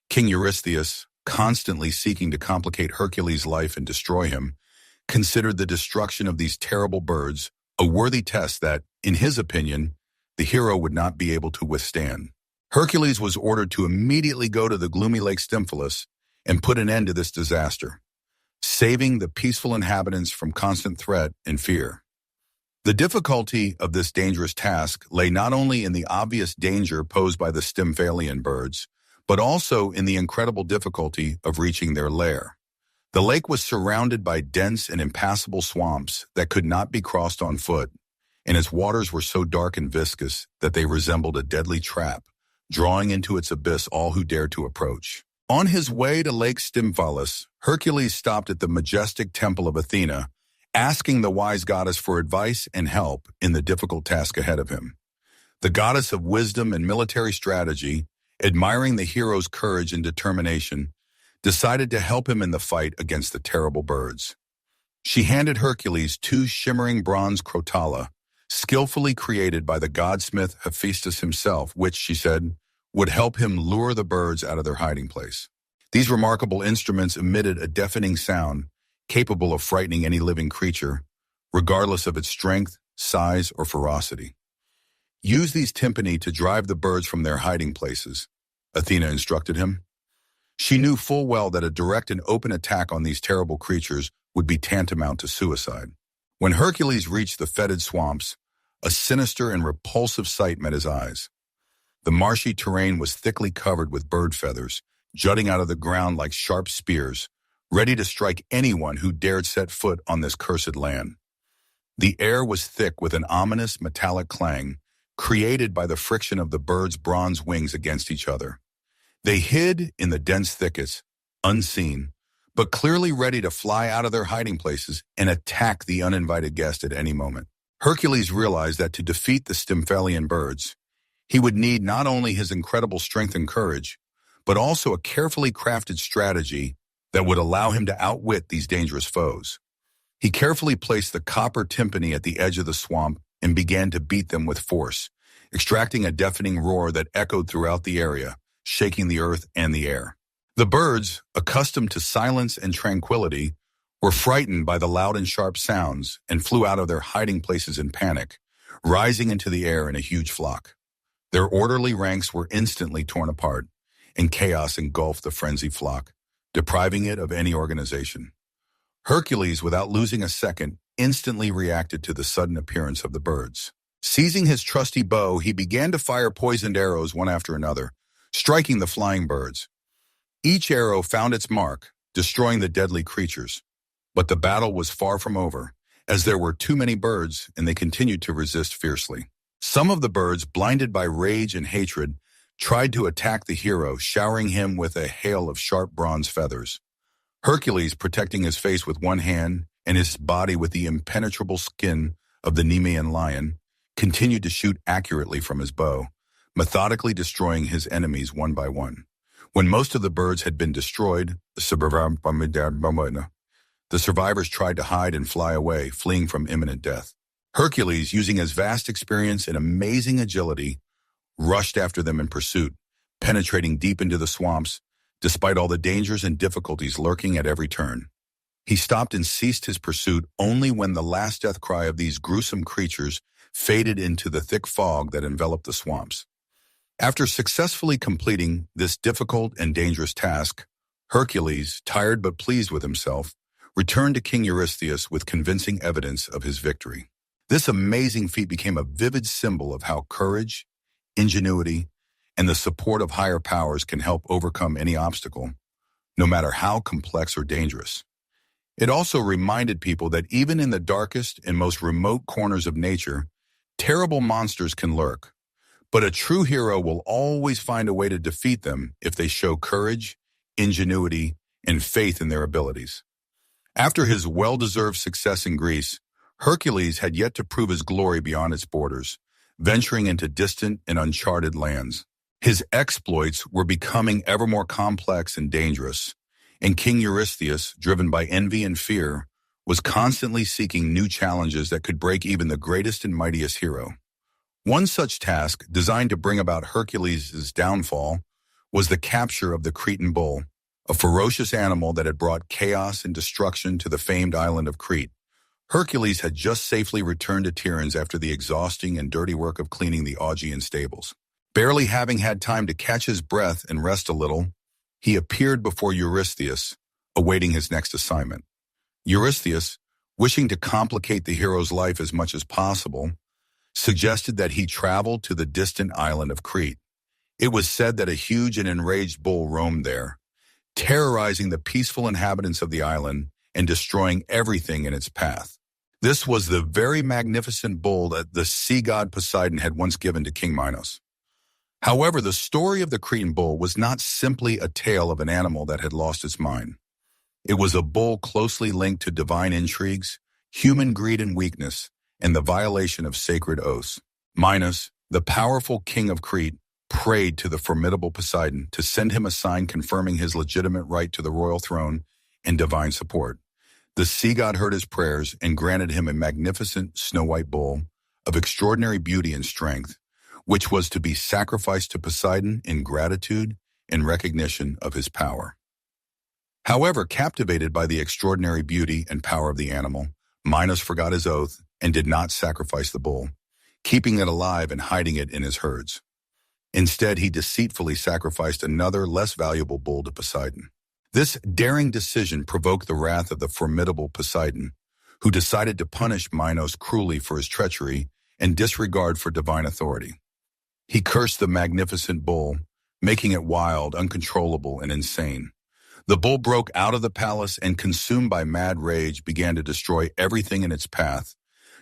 King Eurystheus, constantly seeking to complicate Hercules' life and destroy him, considered the destruction of these terrible birds a worthy test that, in his opinion, the hero would not be able to withstand. Hercules was ordered to immediately go to the gloomy Lake Stymphalus and put an end to this disaster, saving the peaceful inhabitants from constant threat and fear. The difficulty of this dangerous task lay not only in the obvious danger posed by the Stymphalian birds, but also in the incredible difficulty of reaching their lair. The lake was surrounded by dense and impassable swamps that could not be crossed on foot, and its waters were so dark and viscous that they resembled a deadly trap, drawing into its abyss all who dared to approach. On his way to Lake Stymphalus, Hercules stopped at the majestic temple of Athena, asking the wise goddess for advice and help in the difficult task ahead of him. The goddess of wisdom and military strategy, admiring the hero's courage and determination, decided to help him in the fight against the terrible birds. She handed Hercules 2 shimmering bronze crotala, skillfully created by the godsmith Hephaestus himself, which, she said, would help him lure the birds out of their hiding place. These remarkable instruments emitted a deafening sound, capable of frightening any living creature, regardless of its strength, size, or ferocity. Use these tympani to drive the birds from their hiding places, Athena instructed him. She knew full well that a direct and open attack on these terrible creatures would be tantamount to suicide. When Hercules reached the fetid swamps, a sinister and repulsive sight met his eyes. The marshy terrain was thickly covered with bird feathers, jutting out of the ground like sharp spears, ready to strike anyone who dared set foot on this cursed land. The air was thick with an ominous metallic clang, created by the friction of the birds' bronze wings against each other. They hid in the dense thickets, unseen, but clearly ready to fly out of their hiding places and attack the uninvited guest at any moment. Hercules realized that to defeat the Stymphalian birds, he would need not only his incredible strength and courage, but also a carefully crafted strategy that would allow him to outwit these dangerous foes. He carefully placed the copper timpani at the edge of the swamp and began to beat them with force, extracting a deafening roar that echoed throughout the area, shaking the earth and the air. The birds, accustomed to silence and tranquility, were frightened by the loud and sharp sounds and flew out of their hiding places in panic, rising into the air in a huge flock. Their orderly ranks were instantly torn apart, and chaos engulfed the frenzied flock, depriving it of any organization. Hercules, without losing a second, instantly reacted to the sudden appearance of the birds. Seizing his trusty bow, he began to fire poisoned arrows one after another, striking the flying birds. Each arrow found its mark, destroying the deadly creatures. But the battle was far from over, as there were too many birds and they continued to resist fiercely. Some of the birds, blinded by rage and hatred, tried to attack the hero, showering him with a hail of sharp bronze feathers. Hercules, protecting his face with one hand and his body with the impenetrable skin of the Nemean lion, continued to shoot accurately from his bow, methodically destroying his enemies one by one. When most of the birds had been destroyed, the survivors tried to hide and fly away, fleeing from imminent death. Hercules, using his vast experience and amazing agility, rushed after them in pursuit, penetrating deep into the swamps, despite all the dangers and difficulties lurking at every turn. He stopped and ceased his pursuit only when the last death cry of these gruesome creatures faded into the thick fog that enveloped the swamps. After successfully completing this difficult and dangerous task, Hercules, tired but pleased with himself, returned to King Eurystheus with convincing evidence of his victory. This amazing feat became a vivid symbol of how courage, ingenuity, and the support of higher powers can help overcome any obstacle, no matter how complex or dangerous. It also reminded people that even in the darkest and most remote corners of nature, terrible monsters can lurk. But a true hero will always find a way to defeat them if they show courage, ingenuity, and faith in their abilities. After his well-deserved success in Greece, Hercules had yet to prove his glory beyond its borders, venturing into distant and uncharted lands. His exploits were becoming ever more complex and dangerous, and King Eurystheus, driven by envy and fear, was constantly seeking new challenges that could break even the greatest and mightiest hero. One such task, designed to bring about Hercules' downfall, was the capture of the Cretan bull, a ferocious animal that had brought chaos and destruction to the famed island of Crete. Hercules had just safely returned to Tiryns after the exhausting and dirty work of cleaning the Augean stables. Barely having had time to catch his breath and rest a little, he appeared before Eurystheus, awaiting his next assignment. Eurystheus, wishing to complicate the hero's life as much as possible, suggested that he travel to the distant island of Crete. It was said that a huge and enraged bull roamed there, terrorizing the peaceful inhabitants of the island and destroying everything in its path. This was the very magnificent bull that the sea god Poseidon had once given to King Minos. However, the story of the Cretan bull was not simply a tale of an animal that had lost its mind. It was a bull closely linked to divine intrigues, human greed and weakness, and the violation of sacred oaths. Minos, the powerful king of Crete, prayed to the formidable Poseidon to send him a sign confirming his legitimate right to the royal throne and divine support. The sea god heard his prayers and granted him a magnificent snow-white bull of extraordinary beauty and strength, which was to be sacrificed to Poseidon in gratitude and recognition of his power. However, captivated by the extraordinary beauty and power of the animal, Minos forgot his oath and did not sacrifice the bull, keeping it alive and hiding it in his herds. Instead, he deceitfully sacrificed another, less valuable bull to Poseidon. This daring decision provoked the wrath of the formidable Poseidon, who decided to punish Minos cruelly for his treachery and disregard for divine authority. He cursed the magnificent bull, making it wild, uncontrollable, and insane. The bull broke out of the palace and, consumed by mad rage, began to destroy everything in its path,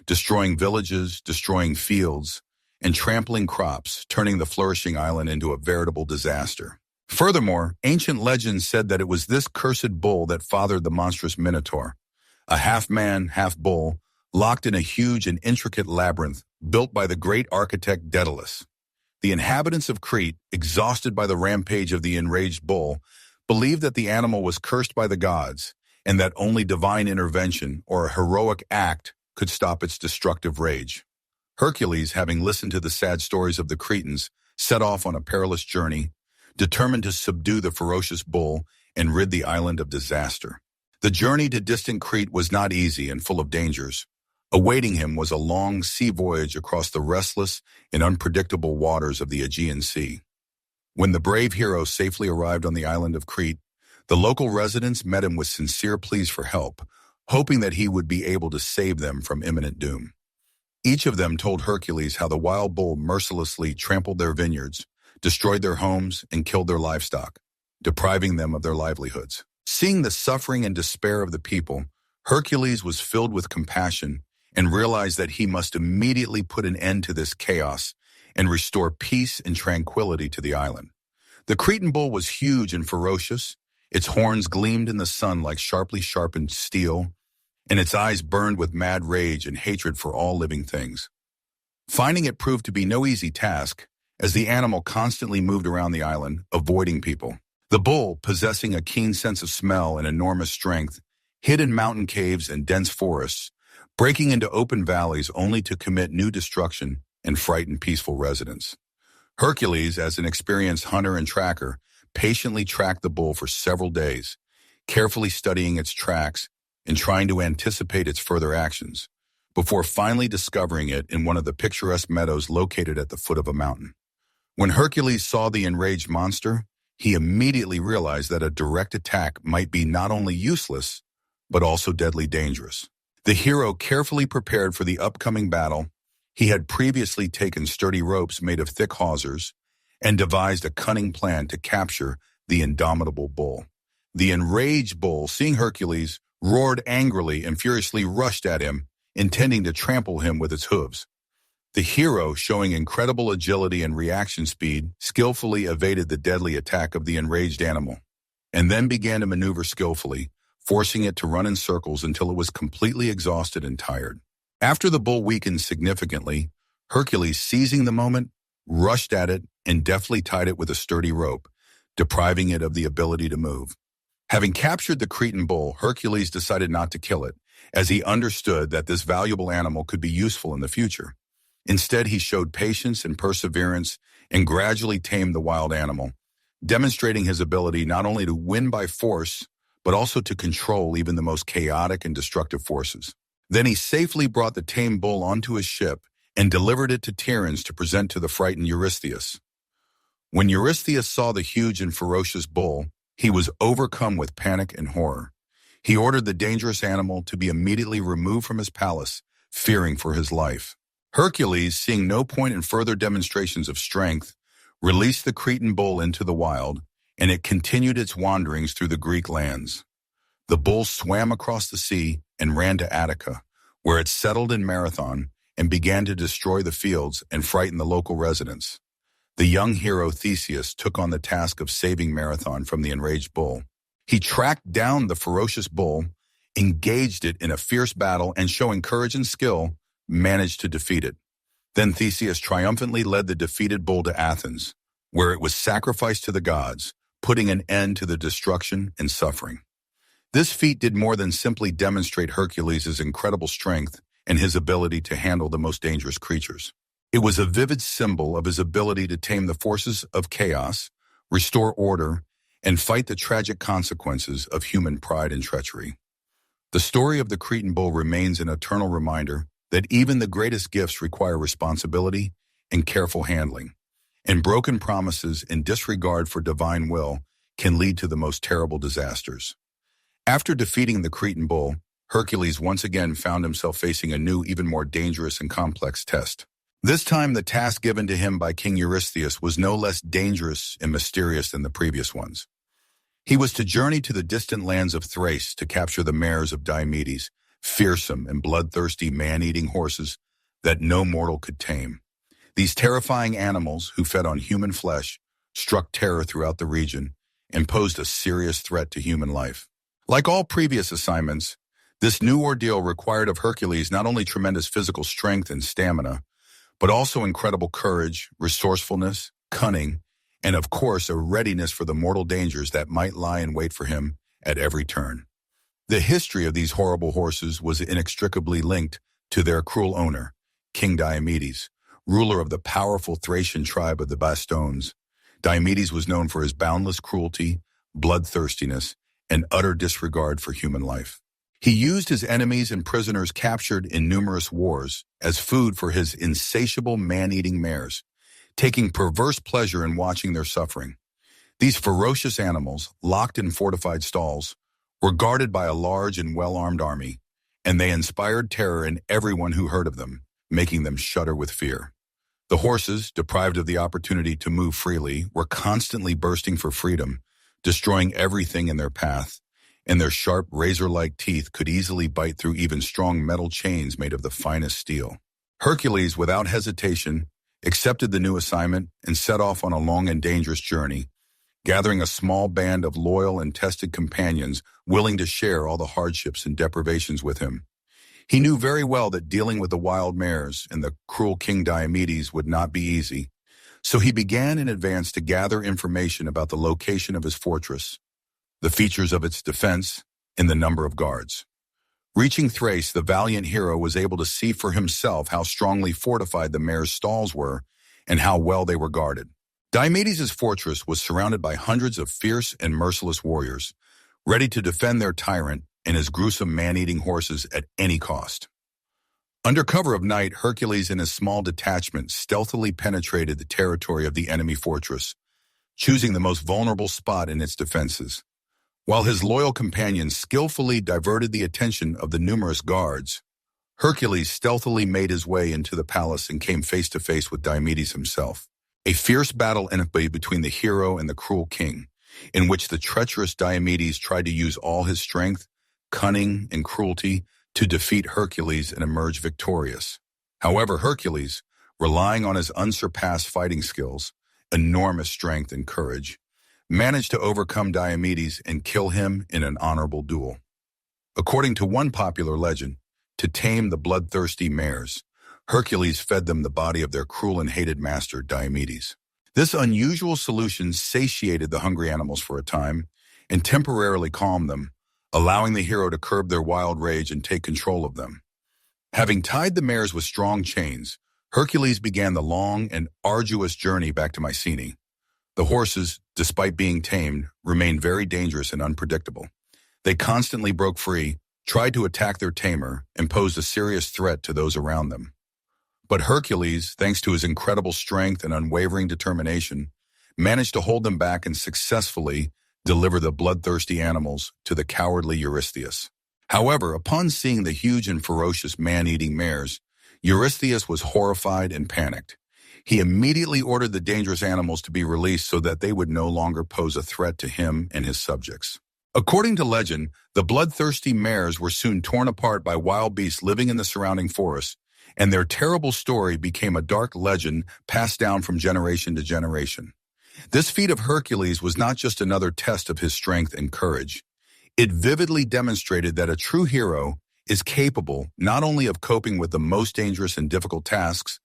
destroying villages, destroying fields, and trampling crops, turning the flourishing island into a veritable disaster. Furthermore, ancient legends said that it was this cursed bull that fathered the monstrous Minotaur, a half-man, half-bull, locked in a huge and intricate labyrinth built by the great architect Daedalus. The inhabitants of Crete, exhausted by the rampage of the enraged bull, believed that the animal was cursed by the gods and that only divine intervention or a heroic act could stop its destructive rage. Hercules, having listened to the sad stories of the Cretans, set off on a perilous journey, determined to subdue the ferocious bull and rid the island of disaster. The journey to distant Crete was not easy and full of dangers. Awaiting him was a long sea voyage across the restless and unpredictable waters of the Aegean Sea. When the brave hero safely arrived on the island of Crete, the local residents met him with sincere pleas for help, hoping that he would be able to save them from imminent doom. Each of them told Hercules how the wild bull mercilessly trampled their vineyards, destroyed their homes, and killed their livestock, depriving them of their livelihoods. Seeing the suffering and despair of the people, Hercules was filled with compassion and realized that he must immediately put an end to this chaos and restore peace and tranquility to the island. The Cretan bull was huge and ferocious. Its horns gleamed in the sun like sharply sharpened steel, and its eyes burned with mad rage and hatred for all living things. Finding it proved to be no easy task, as the animal constantly moved around the island, avoiding people. The bull, possessing a keen sense of smell and enormous strength, hid in mountain caves and dense forests, breaking into open valleys only to commit new destruction and frighten peaceful residents. Hercules, as an experienced hunter and tracker, patiently tracked the bull for several days, carefully studying its tracks and trying to anticipate its further actions, before finally discovering it in one of the picturesque meadows located at the foot of a mountain. When Hercules saw the enraged monster, he immediately realized that a direct attack might be not only useless, but also deadly dangerous. The hero carefully prepared for the upcoming battle. He had previously taken sturdy ropes made of thick hawsers and devised a cunning plan to capture the indomitable bull. The enraged bull, seeing Hercules, roared angrily and furiously rushed at him, intending to trample him with its hooves. The hero, showing incredible agility and reaction speed, skillfully evaded the deadly attack of the enraged animal, and then began to maneuver skillfully, forcing it to run in circles until it was completely exhausted and tired. After the bull weakened significantly, Hercules, seizing the moment, rushed at it and deftly tied it with a sturdy rope, depriving it of the ability to move. Having captured the Cretan bull, Hercules decided not to kill it, as he understood that this valuable animal could be useful in the future. Instead, he showed patience and perseverance and gradually tamed the wild animal, demonstrating his ability not only to win by force, but also to control even the most chaotic and destructive forces. Then he safely brought the tame bull onto his ship and delivered it to Terence to present to the frightened Eurystheus. When Eurystheus saw the huge and ferocious bull, he was overcome with panic and horror. He ordered the dangerous animal to be immediately removed from his palace, fearing for his life. Hercules, seeing no point in further demonstrations of strength, released the Cretan bull into the wild, and it continued its wanderings through the Greek lands. The bull swam across the sea and ran to Attica, where it settled in Marathon and began to destroy the fields and frighten the local residents. The young hero Theseus took on the task of saving Marathon from the enraged bull. He tracked down the ferocious bull, engaged it in a fierce battle, and showing courage and skill, managed to defeat it. Then Theseus triumphantly led the defeated bull to Athens, where it was sacrificed to the gods, putting an end to the destruction and suffering. This feat did more than simply demonstrate Hercules' incredible strength and his ability to handle the most dangerous creatures. It was a vivid symbol of his ability to tame the forces of chaos, restore order, and fight the tragic consequences of human pride and treachery. The story of the Cretan bull remains an eternal reminder that even the greatest gifts require responsibility and careful handling, and broken promises and disregard for divine will can lead to the most terrible disasters. After defeating the Cretan bull, Hercules once again found himself facing a new, even more dangerous and complex test. This time, the task given to him by King Eurystheus was no less dangerous and mysterious than the previous ones. He was to journey to the distant lands of Thrace to capture the mares of Diomedes, fearsome and bloodthirsty man-eating horses that no mortal could tame. These terrifying animals, who fed on human flesh, struck terror throughout the region and posed a serious threat to human life. Like all previous assignments, this new ordeal required of Hercules not only tremendous physical strength and stamina, but also incredible courage, resourcefulness, cunning, and of course a readiness for the mortal dangers that might lie in wait for him at every turn. The history of these horrible horses was inextricably linked to their cruel owner, King Diomedes, ruler of the powerful Thracian tribe of the Bastones. Diomedes was known for his boundless cruelty, bloodthirstiness, and utter disregard for human life. He used his enemies and prisoners captured in numerous wars as food for his insatiable man-eating mares, taking perverse pleasure in watching their suffering. These ferocious animals, locked in fortified stalls, were guarded by a large and well-armed army, and they inspired terror in everyone who heard of them, making them shudder with fear. The horses, deprived of the opportunity to move freely, were constantly bursting for freedom, destroying everything in their path, and their sharp, razor-like teeth could easily bite through even strong metal chains made of the finest steel. Hercules, without hesitation, accepted the new assignment and set off on a long and dangerous journey, gathering a small band of loyal and tested companions willing to share all the hardships and deprivations with him. He knew very well that dealing with the wild mares and the cruel King Diomedes would not be easy, so he began in advance to gather information about the location of his fortress, the features of its defense, and the number of guards. Reaching Thrace, the valiant hero was able to see for himself how strongly fortified the mares' stalls were and how well they were guarded. Diomedes' fortress was surrounded by hundreds of fierce and merciless warriors, ready to defend their tyrant and his gruesome man-eating horses at any cost. Under cover of night, Hercules and his small detachment stealthily penetrated the territory of the enemy fortress, choosing the most vulnerable spot in its defenses. While his loyal companions skillfully diverted the attention of the numerous guards, Hercules stealthily made his way into the palace and came face to face with Diomedes himself. A fierce battle ensued between the hero and the cruel king, in which the treacherous Diomedes tried to use all his strength, cunning, and cruelty to defeat Hercules and emerge victorious. However, Hercules, relying on his unsurpassed fighting skills, enormous strength, and courage, managed to overcome Diomedes and kill him in an honorable duel. According to one popular legend, to tame the bloodthirsty mares, Hercules fed them the body of their cruel and hated master, Diomedes. This unusual solution satiated the hungry animals for a time and temporarily calmed them, allowing the hero to curb their wild rage and take control of them. Having tied the mares with strong chains, Hercules began the long and arduous journey back to Mycenae. The horses, despite being tamed, remained very dangerous and unpredictable. They constantly broke free, tried to attack their tamer, and posed a serious threat to those around them. But Hercules, thanks to his incredible strength and unwavering determination, managed to hold them back and successfully deliver the bloodthirsty animals to the cowardly Eurystheus. However, upon seeing the huge and ferocious man-eating mares, Eurystheus was horrified and panicked. He immediately ordered the dangerous animals to be released so that they would no longer pose a threat to him and his subjects. According to legend, the bloodthirsty mares were soon torn apart by wild beasts living in the surrounding forest, and their terrible story became a dark legend passed down from generation to generation. This feat of Hercules was not just another test of his strength and courage. It vividly demonstrated that a true hero is capable not only of coping with the most dangerous and difficult tasks,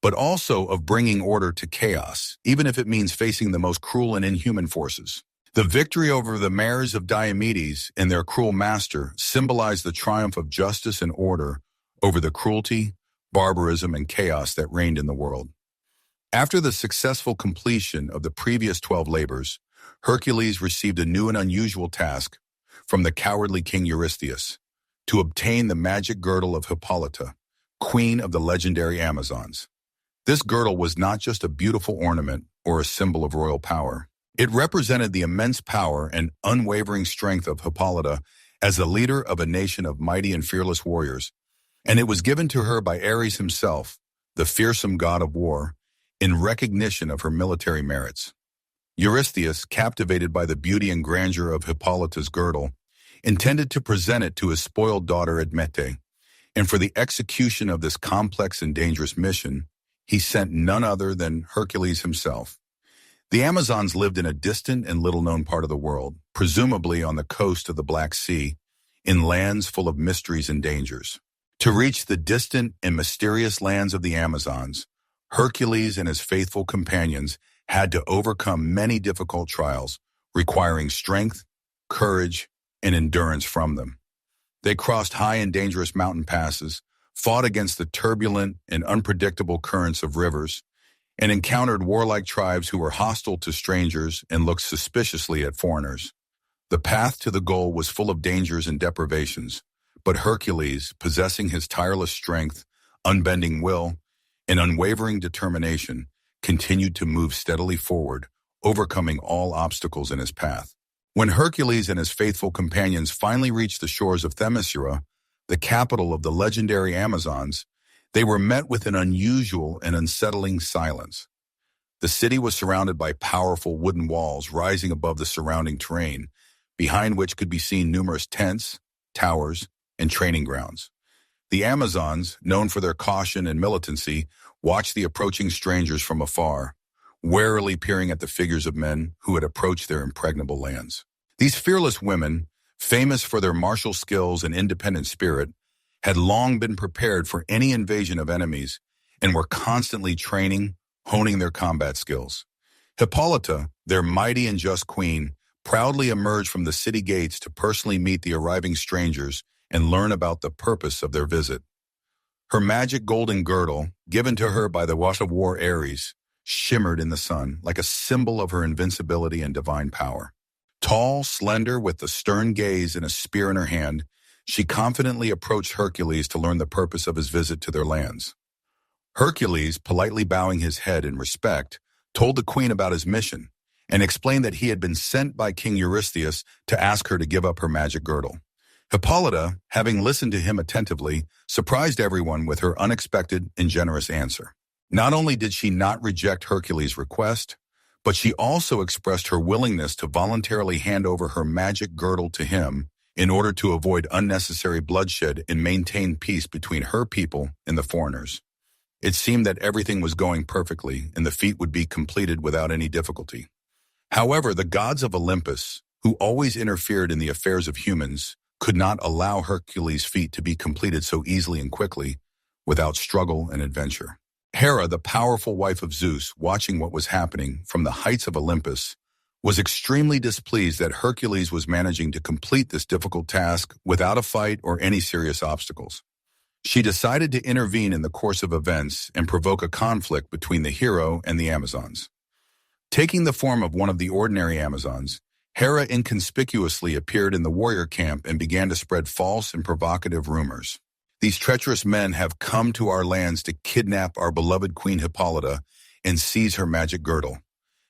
but also of bringing order to chaos, even if it means facing the most cruel and inhuman forces. The victory over the mares of Diomedes and their cruel master symbolized the triumph of justice and order over the cruelty, barbarism, and chaos that reigned in the world. After the successful completion of the previous 12 labors, Hercules received a new and unusual task from the cowardly king Eurystheus to obtain the magic girdle of Hippolyta, queen of the legendary Amazons. This girdle was not just a beautiful ornament or a symbol of royal power. It represented the immense power and unwavering strength of Hippolyta as the leader of a nation of mighty and fearless warriors, and it was given to her by Ares himself, the fearsome god of war, in recognition of her military merits. Eurystheus, captivated by the beauty and grandeur of Hippolyta's girdle, intended to present it to his spoiled daughter Admete, and for the execution of this complex and dangerous mission, he sent none other than Hercules himself. The Amazons lived in a distant and little-known part of the world, presumably on the coast of the Black Sea, in lands full of mysteries and dangers. To reach the distant and mysterious lands of the Amazons, Hercules and his faithful companions had to overcome many difficult trials, requiring strength, courage, and endurance from them. They crossed high and dangerous mountain passes, fought against the turbulent and unpredictable currents of rivers, and encountered warlike tribes who were hostile to strangers and looked suspiciously at foreigners. The path to the goal was full of dangers and deprivations, but Hercules, possessing his tireless strength, unbending will, and unwavering determination, continued to move steadily forward, overcoming all obstacles in his path. When Hercules and his faithful companions finally reached the shores of Themyscira, the capital of the legendary Amazons, they were met with an unusual and unsettling silence. The city was surrounded by powerful wooden walls rising above the surrounding terrain, behind which could be seen numerous tents, towers, and training grounds. The Amazons, known for their caution and militancy, watched the approaching strangers from afar, warily peering at the figures of men who had approached their impregnable lands. These fearless women, famous for their martial skills and independent spirit, had long been prepared for any invasion of enemies and were constantly training, honing their combat skills. Hippolyta, their mighty and just queen, proudly emerged from the city gates to personally meet the arriving strangers and learn about the purpose of their visit. Her magic golden girdle, given to her by the god of war Ares, shimmered in the sun like a symbol of her invincibility and divine power. Tall, slender, with the stern gaze and a spear in her hand, she confidently approached Hercules to learn the purpose of his visit to their lands. Hercules, politely bowing his head in respect, told the queen about his mission and explained that he had been sent by King Eurystheus to ask her to give up her magic girdle. Hippolyta, having listened to him attentively, surprised everyone with her unexpected and generous answer. Not only did she not reject Hercules' request, but she also expressed her willingness to voluntarily hand over her magic girdle to him in order to avoid unnecessary bloodshed and maintain peace between her people and the foreigners. It seemed that everything was going perfectly and the feat would be completed without any difficulty. However, the gods of Olympus, who always interfered in the affairs of humans, could not allow Hercules' feat to be completed so easily and quickly without struggle and adventure. Hera, the powerful wife of Zeus, watching what was happening from the heights of Olympus, was extremely displeased that Hercules was managing to complete this difficult task without a fight or any serious obstacles. She decided to intervene in the course of events and provoke a conflict between the hero and the Amazons. Taking the form of one of the ordinary Amazons, Hera inconspicuously appeared in the warrior camp and began to spread false and provocative rumors. These treacherous men have come to our lands to kidnap our beloved Queen Hippolyta and seize her magic girdle.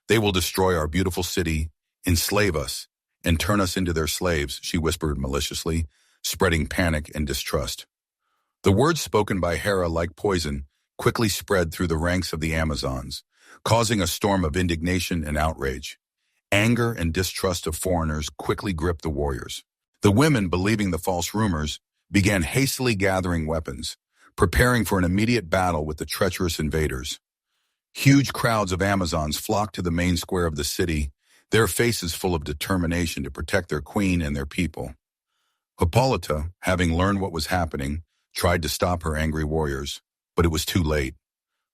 They will destroy our beautiful city, enslave us, and turn us into their slaves, she whispered maliciously, spreading panic and distrust. The words spoken by Hera, like poison, quickly spread through the ranks of the Amazons, causing a storm of indignation and outrage. Anger and distrust of foreigners quickly gripped the warriors. The women, believing the false rumors, began hastily gathering weapons, preparing for an immediate battle with the treacherous invaders. Huge crowds of Amazons flocked to the main square of the city, their faces full of determination to protect their queen and their people. Hippolyta, having learned what was happening, tried to stop her angry warriors, but it was too late.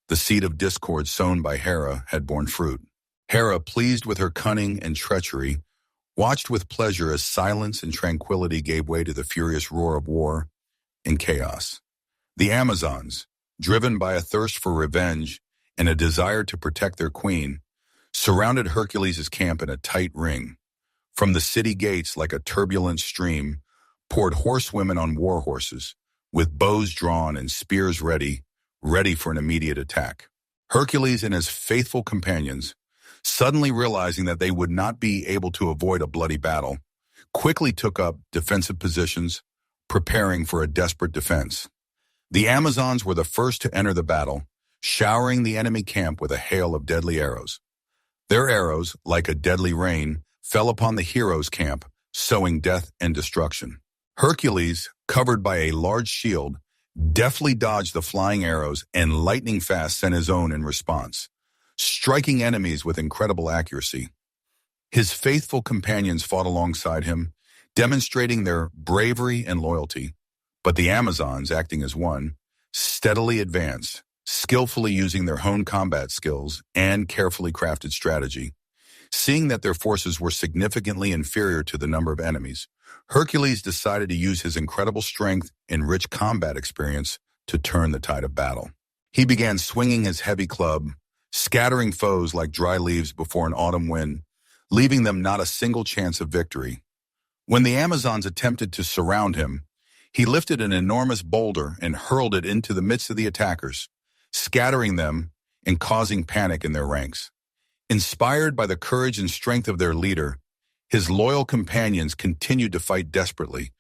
The seed of discord sown by Hera had borne fruit. Hera, pleased with her cunning and treachery, watched with pleasure as silence and tranquility gave way to the furious roar of war and chaos. The Amazons, driven by a thirst for revenge and a desire to protect their queen, surrounded Hercules' camp in a tight ring. From the city gates, like a turbulent stream, poured horsewomen on war horses, with bows drawn and spears ready for an immediate attack. Hercules and his faithful companions, suddenly realizing that they would not be able to avoid a bloody battle, quickly took up defensive positions, preparing for a desperate defense. The Amazons were the first to enter the battle, showering the enemy camp with a hail of deadly arrows. Their arrows, like a deadly rain, fell upon the heroes' camp, sowing death and destruction. Hercules, covered by a large shield, deftly dodged the flying arrows and lightning fast sent his own in response, striking enemies with incredible accuracy. His faithful companions fought alongside him, demonstrating their bravery and loyalty. But the Amazons, acting as one, steadily advanced, skillfully using their honed combat skills and carefully crafted strategy. Seeing that their forces were significantly inferior to the number of enemies, Hercules decided to use his incredible strength and rich combat experience to turn the tide of battle. He began swinging his heavy club, scattering foes like dry leaves before an autumn wind, leaving them not a single chance of victory. When the Amazons attempted to surround him, he lifted an enormous boulder and hurled it into the midst of the attackers, scattering them and causing panic in their ranks. Inspired by the courage and strength of their leader, his loyal companions continued to fight desperately,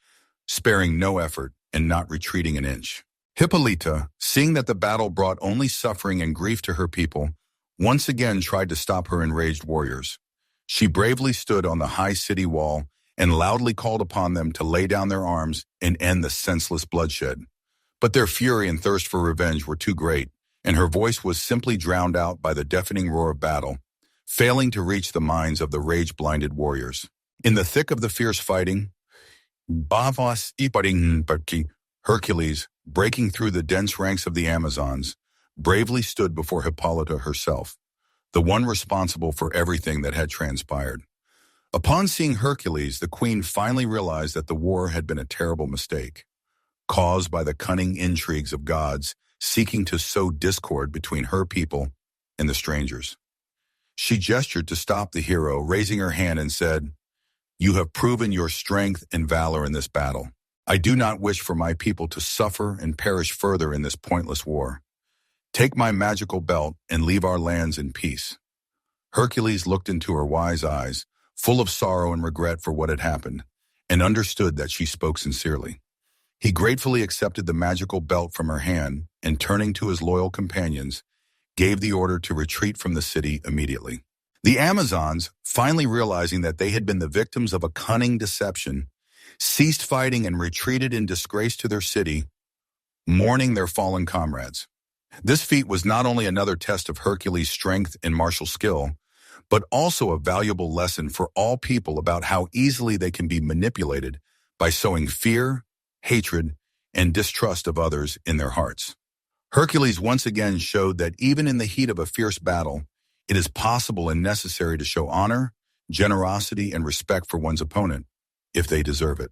sparing no effort and not retreating an inch. Hippolyta, seeing that the battle brought only suffering and grief to her people, once again tried to stop her enraged warriors. She bravely stood on the high city wall and loudly called upon them to lay down their arms and end the senseless bloodshed. But their fury and thirst for revenge were too great, and her voice was simply drowned out by the deafening roar of battle, failing to reach the minds of the rage-blinded warriors. In the thick of the fierce fighting, Hercules, breaking through the dense ranks of the Amazons, bravely stood before Hippolyta herself, the one responsible for everything that had transpired. Upon seeing Hercules, the queen finally realized that the war had been a terrible mistake, caused by the cunning intrigues of gods seeking to sow discord between her people and the strangers. She gestured to stop the hero, raising her hand and said, "You have proven your strength and valor in this battle. I do not wish for my people to suffer and perish further in this pointless war. Take my magical belt and leave our lands in peace." Hercules looked into her wise eyes, full of sorrow and regret for what had happened, and understood that she spoke sincerely. He gratefully accepted the magical belt from her hand and, turning to his loyal companions, gave the order to retreat from the city immediately. The Amazons, finally realizing that they had been the victims of a cunning deception, ceased fighting and retreated in disgrace to their city, mourning their fallen comrades. This feat was not only another test of Hercules' strength and martial skill, but also a valuable lesson for all people about how easily they can be manipulated by sowing fear, hatred, and distrust of others in their hearts. Hercules once again showed that even in the heat of a fierce battle, it is possible and necessary to show honor, generosity, and respect for one's opponent, if they deserve it.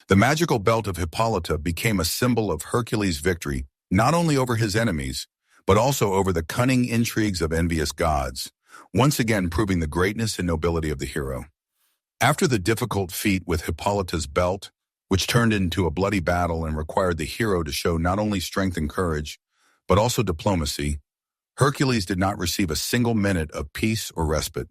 The magical belt of Hippolyta became a symbol of Hercules' victory, not only over his enemies, but also over the cunning intrigues of envious gods, once again proving the greatness and nobility of the hero. After the difficult feat with Hippolyta's belt, which turned into a bloody battle and required the hero to show not only strength and courage, but also diplomacy, Hercules did not receive a single minute of peace or respite.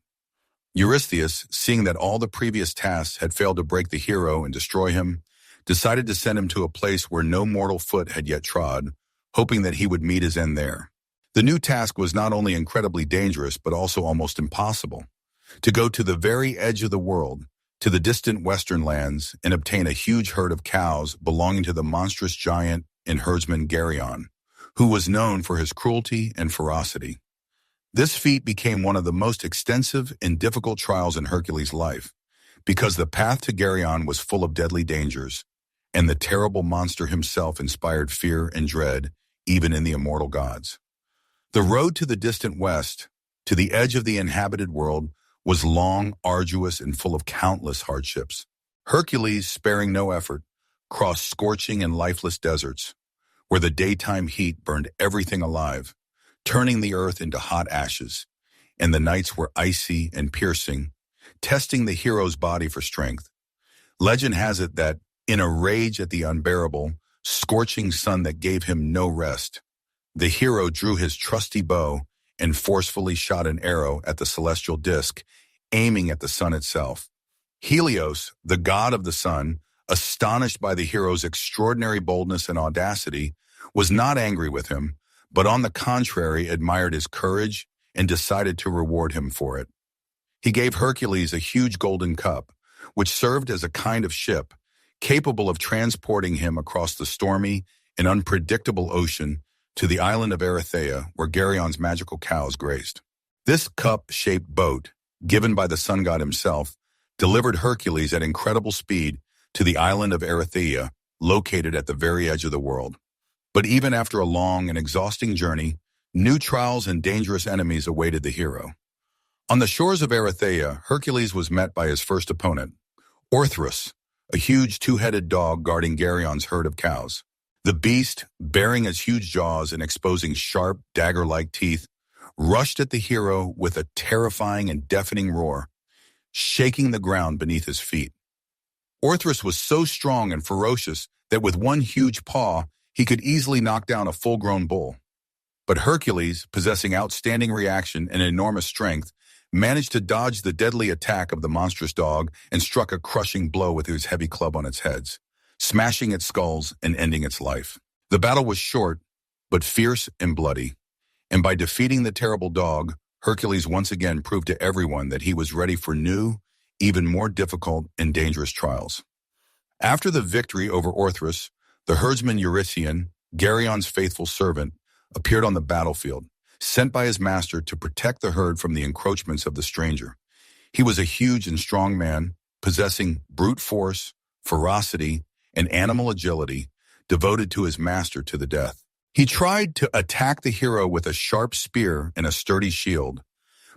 Eurystheus, seeing that all the previous tasks had failed to break the hero and destroy him, decided to send him to a place where no mortal foot had yet trod, hoping that he would meet his end there. The new task was not only incredibly dangerous, but also almost impossible. To go to the very edge of the world, to the distant western lands, and obtain a huge herd of cows belonging to the monstrous giant and herdsman Geryon, who was known for his cruelty and ferocity. This feat became one of the most extensive and difficult trials in Hercules' life, because the path to Geryon was full of deadly dangers, and the terrible monster himself inspired fear and dread, even in the immortal gods. The road to the distant west, to the edge of the inhabited world, was long, arduous, and full of countless hardships. Hercules, sparing no effort, crossed scorching and lifeless deserts, where the daytime heat burned everything alive, turning the earth into hot ashes, and the nights were icy and piercing, testing the hero's body for strength. Legend has it that, in a rage at the unbearable, scorching sun that gave him no rest, the hero drew his trusty bow and forcefully shot an arrow at the celestial disk, aiming at the sun itself. Helios, the god of the sun, astonished by the hero's extraordinary boldness and audacity, was not angry with him, but on the contrary admired his courage and decided to reward him for it. He gave Hercules a huge golden cup, which served as a kind of ship, capable of transporting him across the stormy and unpredictable ocean to the island of Erythea, where Geryon's magical cows grazed. This cup-shaped boat, given by the sun god himself, delivered Hercules at incredible speed to the island of Erythea, located at the very edge of the world. But even after a long and exhausting journey, new trials and dangerous enemies awaited the hero. On the shores of Erythea, Hercules was met by his first opponent, Orthrus, a huge two-headed dog guarding Geryon's herd of cows. The beast, baring its huge jaws and exposing sharp, dagger-like teeth, rushed at the hero with a terrifying and deafening roar, shaking the ground beneath his feet. Orthrus was so strong and ferocious that with one huge paw, he could easily knock down a full-grown bull. But Hercules, possessing outstanding reaction and enormous strength, managed to dodge the deadly attack of the monstrous dog and struck a crushing blow with his heavy club on its heads, smashing its skulls and ending its life. The battle was short, but fierce and bloody, and by defeating the terrible dog, Hercules once again proved to everyone that he was ready for new, even more difficult and dangerous trials. After the victory over Orthrus, the herdsman Eurytion, Geryon's faithful servant, appeared on the battlefield, sent by his master to protect the herd from the encroachments of the stranger. He was a huge and strong man, possessing brute force, ferocity, and animal agility, devoted to his master to the death. He tried to attack the hero with a sharp spear and a sturdy shield,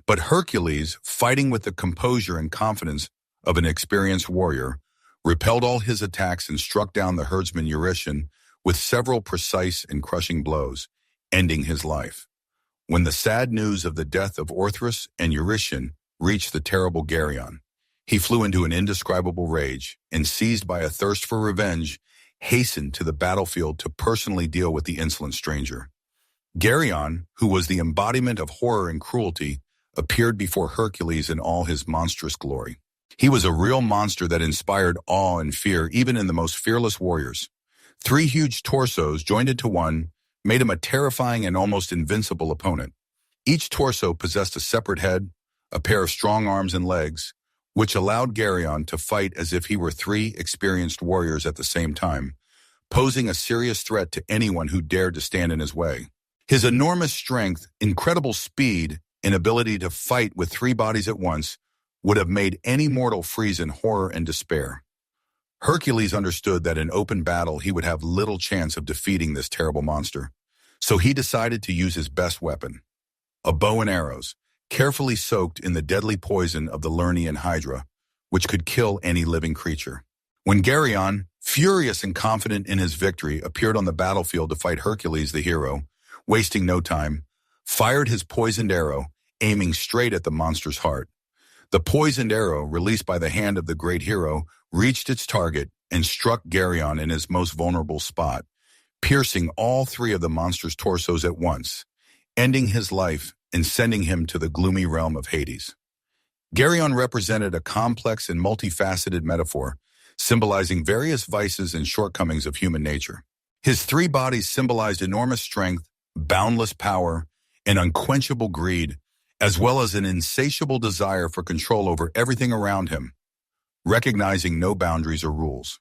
but Hercules, fighting with the composure and confidence of an experienced warrior, repelled all his attacks and struck down the herdsman Eurytion with several precise and crushing blows, ending his life. When the sad news of the death of Orthrus and Eurytion reached the terrible Geryon, he flew into an indescribable rage and, seized by a thirst for revenge, hastened to the battlefield to personally deal with the insolent stranger. Geryon, who was the embodiment of horror and cruelty, appeared before Hercules in all his monstrous glory. He was a real monster that inspired awe and fear even in the most fearless warriors. 3 huge torsos joined into one made him a terrifying and almost invincible opponent. Each torso possessed a separate head, a pair of strong arms and legs, which allowed Geryon to fight as if he were three experienced warriors at the same time, posing a serious threat to anyone who dared to stand in his way. His enormous strength, incredible speed, and ability to fight with three bodies at once would have made any mortal freeze in horror and despair. Hercules understood that in open battle he would have little chance of defeating this terrible monster, so he decided to use his best weapon, a bow and arrows, carefully soaked in the deadly poison of the Lernaean Hydra, which could kill any living creature. When Geryon, furious and confident in his victory, appeared on the battlefield to fight Hercules the hero, wasting no time, fired his poisoned arrow, aiming straight at the monster's heart. The poisoned arrow, released by the hand of the great hero, reached its target and struck Geryon in his most vulnerable spot, piercing all three of the monster's torsos at once, ending his life and sending him to the gloomy realm of Hades. Geryon represented a complex and multifaceted metaphor, symbolizing various vices and shortcomings of human nature. His three bodies symbolized enormous strength, boundless power, and unquenchable greed, as well as an insatiable desire for control over everything around him, recognizing no boundaries or rules.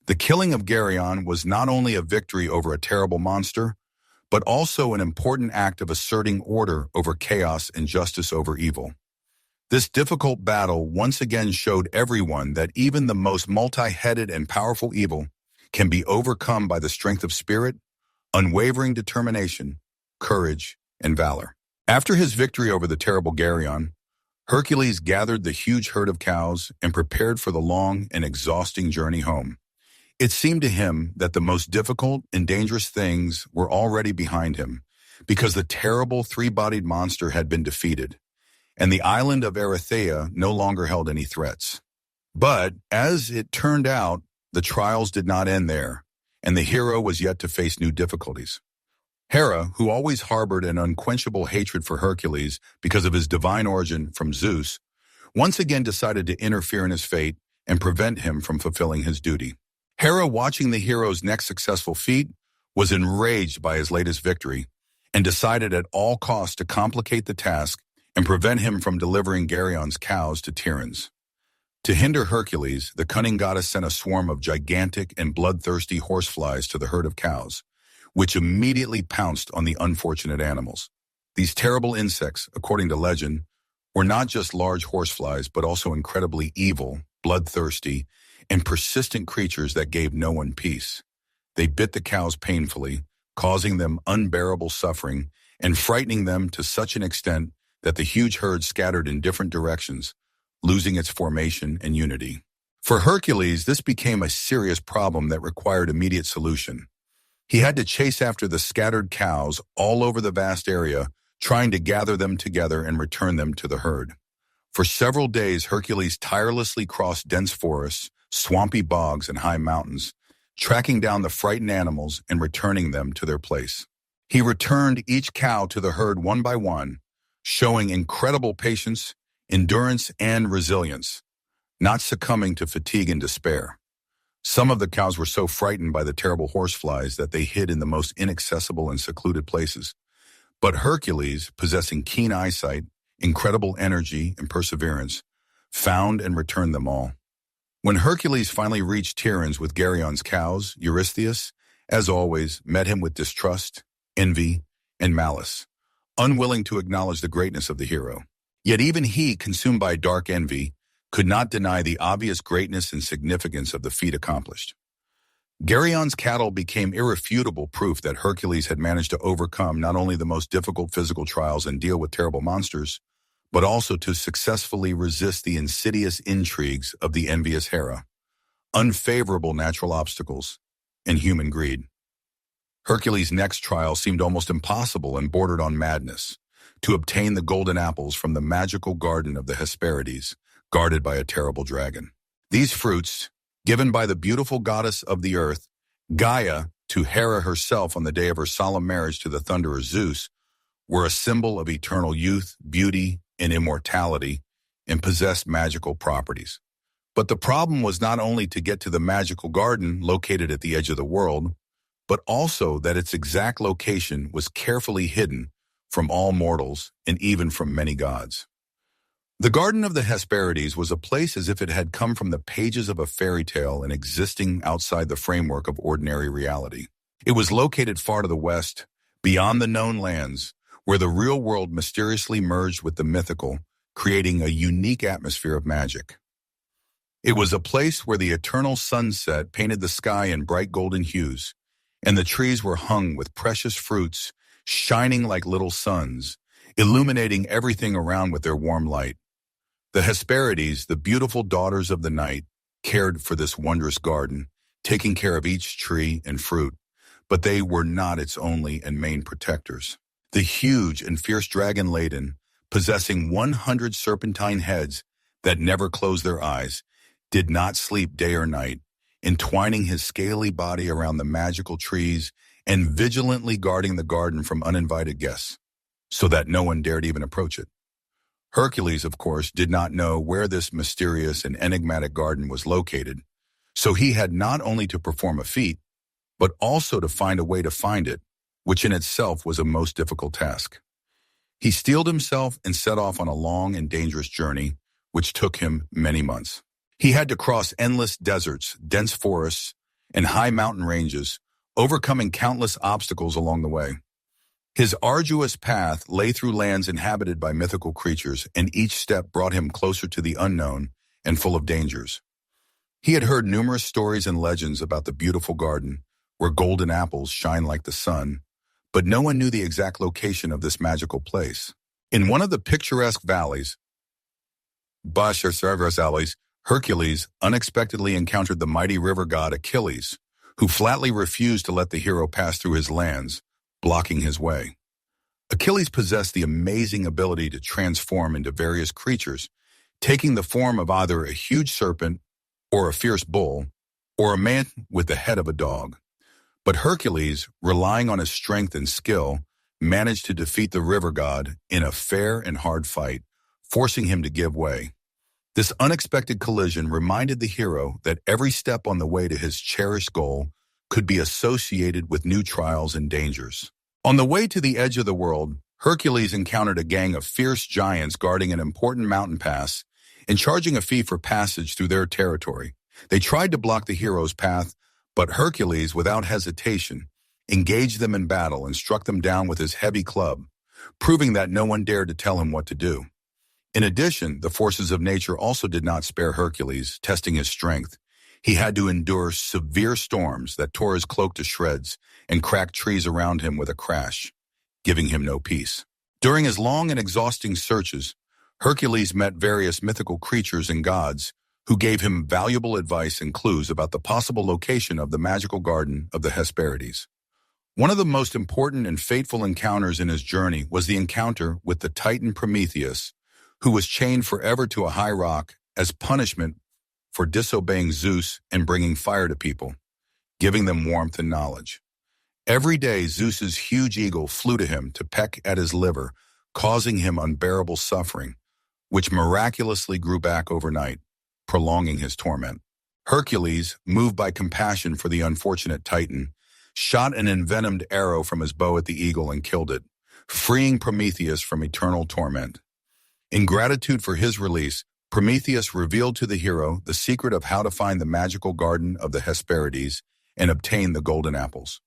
The killing of Geryon was not only a victory over a terrible monster, but also an important act of asserting order over chaos and justice over evil. This difficult battle once again showed everyone that even the most multi-headed and powerful evil can be overcome by the strength of spirit, unwavering determination, courage, and valor. After his victory over the terrible Geryon, Hercules gathered the huge herd of cows and prepared for the long and exhausting journey home. It seemed to him that the most difficult and dangerous things were already behind him, because the terrible three-bodied monster had been defeated, and the island of Erythea no longer held any threats. But, as it turned out, the trials did not end there, and the hero was yet to face new difficulties. Hera, who always harbored an unquenchable hatred for Hercules because of his divine origin from Zeus, once again decided to interfere in his fate and prevent him from fulfilling his duty. Hera, watching the hero's next successful feat, was enraged by his latest victory and decided at all costs to complicate the task and prevent him from delivering Geryon's cows to Tiryns. To hinder Hercules, the cunning goddess sent a swarm of gigantic and bloodthirsty horseflies to the herd of cows, which immediately pounced on the unfortunate animals. These terrible insects, according to legend, were not just large horseflies, but also incredibly evil, bloodthirsty, and persistent creatures that gave no one peace. They bit the cows painfully, causing them unbearable suffering and frightening them to such an extent that the huge herd scattered in different directions, losing its formation and unity. For Hercules, this became a serious problem that required immediate solution. He had to chase after the scattered cows all over the vast area, trying to gather them together and return them to the herd. For several days, Hercules tirelessly crossed dense forests, swampy bogs, and high mountains, tracking down the frightened animals and returning them to their place. He returned each cow to the herd one by one, showing incredible patience, endurance, and resilience, not succumbing to fatigue and despair. Some of the cows were so frightened by the terrible horseflies that they hid in the most inaccessible and secluded places. But Hercules, possessing keen eyesight, incredible energy, and perseverance, found and returned them all. When Hercules finally reached Tiryns with Geryon's cows, Eurystheus, as always, met him with distrust, envy, and malice, unwilling to acknowledge the greatness of the hero. Yet even he, consumed by dark envy, could not deny the obvious greatness and significance of the feat accomplished. Geryon's cattle became irrefutable proof that Hercules had managed to overcome not only the most difficult physical trials and deal with terrible monsters, but also to successfully resist the insidious intrigues of the envious Hera, unfavorable natural obstacles, and human greed. Hercules' next trial seemed almost impossible and bordered on madness: to obtain the golden apples from the magical garden of the Hesperides, guarded by a terrible dragon. These fruits, given by the beautiful goddess of the earth, Gaia, to Hera herself on the day of her solemn marriage to the thunderer Zeus, were a symbol of eternal youth, beauty, and immortality, and possessed magical properties. But the problem was not only to get to the magical garden located at the edge of the world, but also that its exact location was carefully hidden from all mortals, and even from many gods. The Garden of the Hesperides was a place as if it had come from the pages of a fairy tale and existing outside the framework of ordinary reality. It was located far to the west, beyond the known lands, where the real world mysteriously merged with the mythical, creating a unique atmosphere of magic. It was a place where the eternal sunset painted the sky in bright golden hues, and the trees were hung with precious fruits, shining like little suns, illuminating everything around with their warm light. The Hesperides, the beautiful daughters of the night, cared for this wondrous garden, taking care of each tree and fruit, but they were not its only and main protectors. The huge and fierce dragon Ladon, possessing 100 serpentine heads that never closed their eyes, did not sleep day or night, entwining his scaly body around the magical trees and vigilantly guarding the garden from uninvited guests, so that no one dared even approach it. Hercules, of course, did not know where this mysterious and enigmatic garden was located, so he had not only to perform a feat, but also to find a way to find it, which in itself was a most difficult task. He steeled himself and set off on a long and dangerous journey, which took him many months. He had to cross endless deserts, dense forests, and high mountain ranges, overcoming countless obstacles along the way. His arduous path lay through lands inhabited by mythical creatures, and each step brought him closer to the unknown and full of dangers. He had heard numerous stories and legends about the beautiful garden, where golden apples shine like the sun, but no one knew the exact location of this magical place. In one of the picturesque valleys, Hercules unexpectedly encountered the mighty river god Achilles, who flatly refused to let the hero pass through his lands, blocking his way. Achilles possessed the amazing ability to transform into various creatures, taking the form of either a huge serpent or a fierce bull, or a man with the head of a dog. But Hercules, relying on his strength and skill, managed to defeat the river god in a fair and hard fight, forcing him to give way. This unexpected collision reminded the hero that every step on the way to his cherished goal could be associated with new trials and dangers. On the way to the edge of the world, Hercules encountered a gang of fierce giants guarding an important mountain pass and charging a fee for passage through their territory. They tried to block the hero's path, but Hercules, without hesitation, engaged them in battle and struck them down with his heavy club, proving that no one dared to tell him what to do. In addition, the forces of nature also did not spare Hercules, testing his strength. He had to endure severe storms that tore his cloak to shreds and cracked trees around him with a crash, giving him no peace. During his long and exhausting searches, Hercules met various mythical creatures and gods who gave him valuable advice and clues about the possible location of the magical garden of the Hesperides. One of the most important and fateful encounters in his journey was the encounter with the Titan Prometheus, who was chained forever to a high rock as punishment for disobeying Zeus and bringing fire to people, giving them warmth and knowledge. Every day, Zeus's huge eagle flew to him to peck at his liver, causing him unbearable suffering, which miraculously grew back overnight, prolonging his torment. Hercules, moved by compassion for the unfortunate Titan, shot an envenomed arrow from his bow at the eagle and killed it, freeing Prometheus from eternal torment. In gratitude for his release, Prometheus revealed to the hero the secret of how to find the magical garden of the Hesperides and obtain the golden apples.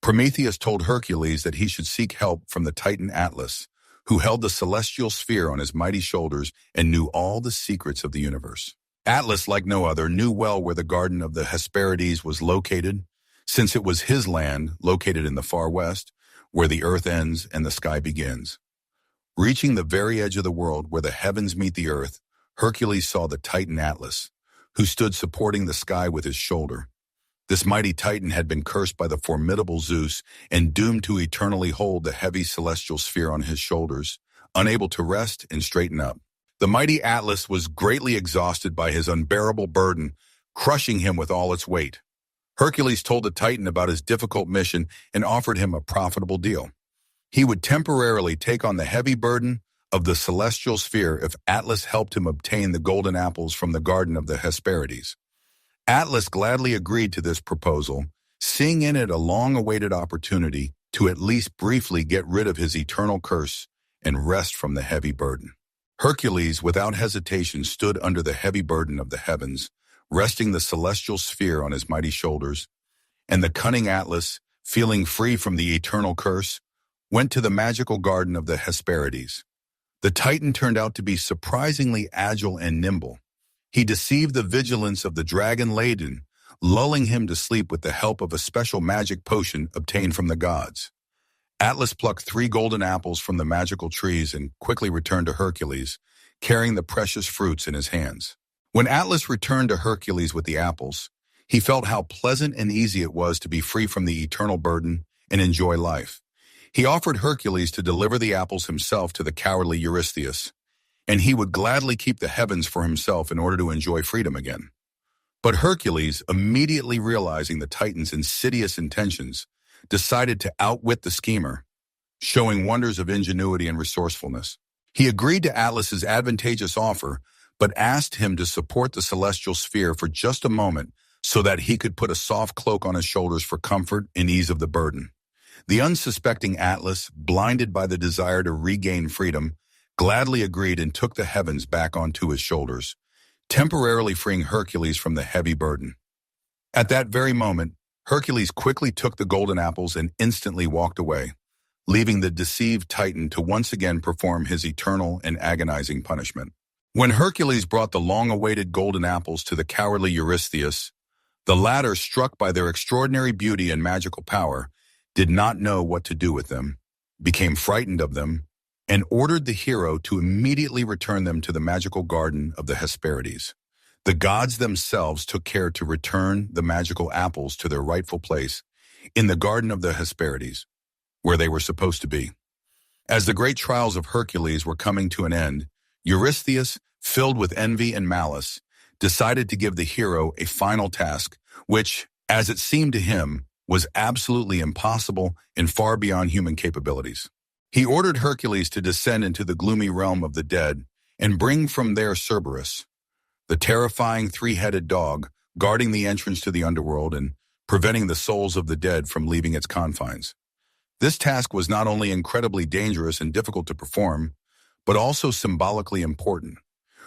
Prometheus told Hercules that he should seek help from the Titan Atlas, who held the celestial sphere on his mighty shoulders and knew all the secrets of the universe. Atlas, like no other, knew well where the garden of the Hesperides was located, since it was his land, located in the far west, where the earth ends and the sky begins. Reaching the very edge of the world where the heavens meet the earth, Hercules saw the Titan Atlas, who stood supporting the sky with his shoulder. This mighty Titan had been cursed by the formidable Zeus and doomed to eternally hold the heavy celestial sphere on his shoulders, unable to rest and straighten up. The mighty Atlas was greatly exhausted by his unbearable burden, crushing him with all its weight. Hercules told the Titan about his difficult mission and offered him a profitable deal. He would temporarily take on the heavy burden of the celestial sphere if Atlas helped him obtain the golden apples from the garden of the Hesperides. Atlas gladly agreed to this proposal, seeing in it a long-awaited opportunity to at least briefly get rid of his eternal curse and rest from the heavy burden. Hercules, without hesitation, stood under the heavy burden of the heavens, resting the celestial sphere on his mighty shoulders, and the cunning Atlas, feeling free from the eternal curse, went to the magical garden of the Hesperides. The Titan turned out to be surprisingly agile and nimble. He deceived the vigilance of the dragon Ladon, lulling him to sleep with the help of a special magic potion obtained from the gods. Atlas plucked 3 golden apples from the magical trees and quickly returned to Hercules, carrying the precious fruits in his hands. When Atlas returned to Hercules with the apples, he felt how pleasant and easy it was to be free from the eternal burden and enjoy life. He offered Hercules to deliver the apples himself to the cowardly Eurystheus, and he would gladly keep the heavens for himself in order to enjoy freedom again. But Hercules, immediately realizing the Titan's insidious intentions, decided to outwit the schemer, showing wonders of ingenuity and resourcefulness. He agreed to Atlas's advantageous offer, but asked him to support the celestial sphere for just a moment so that he could put a soft cloak on his shoulders for comfort and ease of the burden. The unsuspecting Atlas, blinded by the desire to regain freedom, gladly agreed and took the heavens back onto his shoulders, temporarily freeing Hercules from the heavy burden. At that very moment, Hercules quickly took the golden apples and instantly walked away, leaving the deceived Titan to once again perform his eternal and agonizing punishment. When Hercules brought the long-awaited golden apples to the cowardly Eurystheus, the latter, struck by their extraordinary beauty and magical power, did not know what to do with them, became frightened of them, and ordered the hero to immediately return them to the magical garden of the Hesperides. The gods themselves took care to return the magical apples to their rightful place in the garden of the Hesperides, where they were supposed to be. As the great trials of Hercules were coming to an end, Eurystheus, filled with envy and malice, decided to give the hero a final task, which, as it seemed to him, was absolutely impossible and far beyond human capabilities. He ordered Hercules to descend into the gloomy realm of the dead and bring from there Cerberus, the terrifying 3-headed dog guarding the entrance to the underworld and preventing the souls of the dead from leaving its confines. This task was not only incredibly dangerous and difficult to perform, but also symbolically important,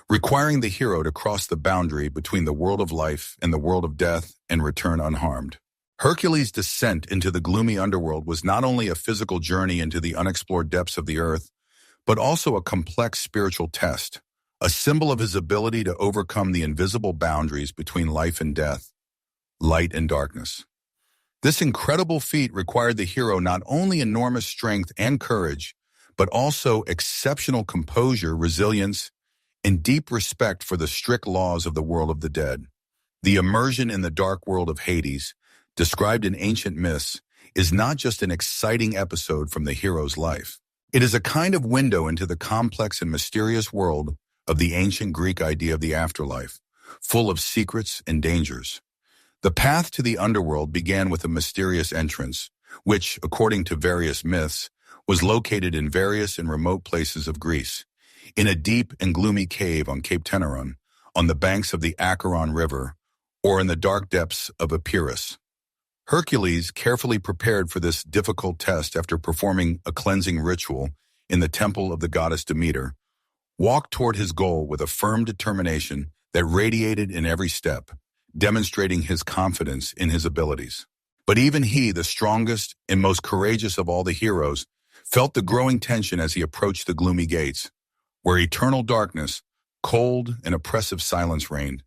requiring the hero to cross the boundary between the world of life and the world of death and return unharmed. Hercules' descent into the gloomy underworld was not only a physical journey into the unexplored depths of the earth, but also a complex spiritual test, a symbol of his ability to overcome the invisible boundaries between life and death, light and darkness. This incredible feat required the hero not only enormous strength and courage, but also exceptional composure, resilience, and deep respect for the strict laws of the world of the dead. The immersion in the dark world of Hades, described in ancient myths, is not just an exciting episode from the hero's life. It is a kind of window into the complex and mysterious world of the ancient Greek idea of the afterlife, full of secrets and dangers. The path to the underworld began with a mysterious entrance, which, according to various myths, was located in various and remote places of Greece, in a deep and gloomy cave on Cape Teneron, on the banks of the Acheron River, or in the dark depths of Epirus. Hercules, carefully prepared for this difficult test after performing a cleansing ritual in the temple of the goddess Demeter, walked toward his goal with a firm determination that radiated in every step, demonstrating his confidence in his abilities. But even he, the strongest and most courageous of all the heroes, felt the growing tension as he approached the gloomy gates, where eternal darkness, cold and oppressive silence reigned.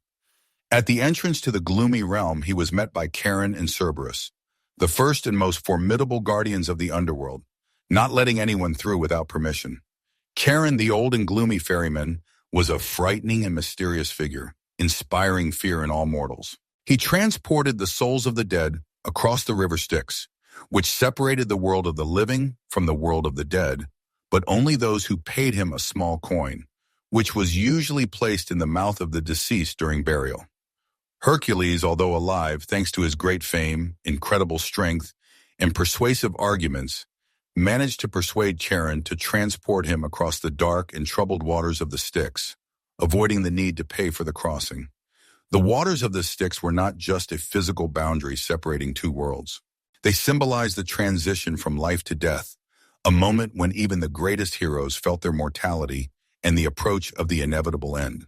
At the entrance to the gloomy realm, he was met by Charon and Cerberus, the first and most formidable guardians of the underworld, not letting anyone through without permission. Charon, the old and gloomy ferryman, was a frightening and mysterious figure, inspiring fear in all mortals. He transported the souls of the dead across the river Styx, which separated the world of the living from the world of the dead, but only those who paid him a small coin, which was usually placed in the mouth of the deceased during burial. Hercules, although alive, thanks to his great fame, incredible strength, and persuasive arguments, managed to persuade Charon to transport him across the dark and troubled waters of the Styx, avoiding the need to pay for the crossing. The waters of the Styx were not just a physical boundary separating two worlds. They symbolize the transition from life to death, a moment when even the greatest heroes felt their mortality and the approach of the inevitable end.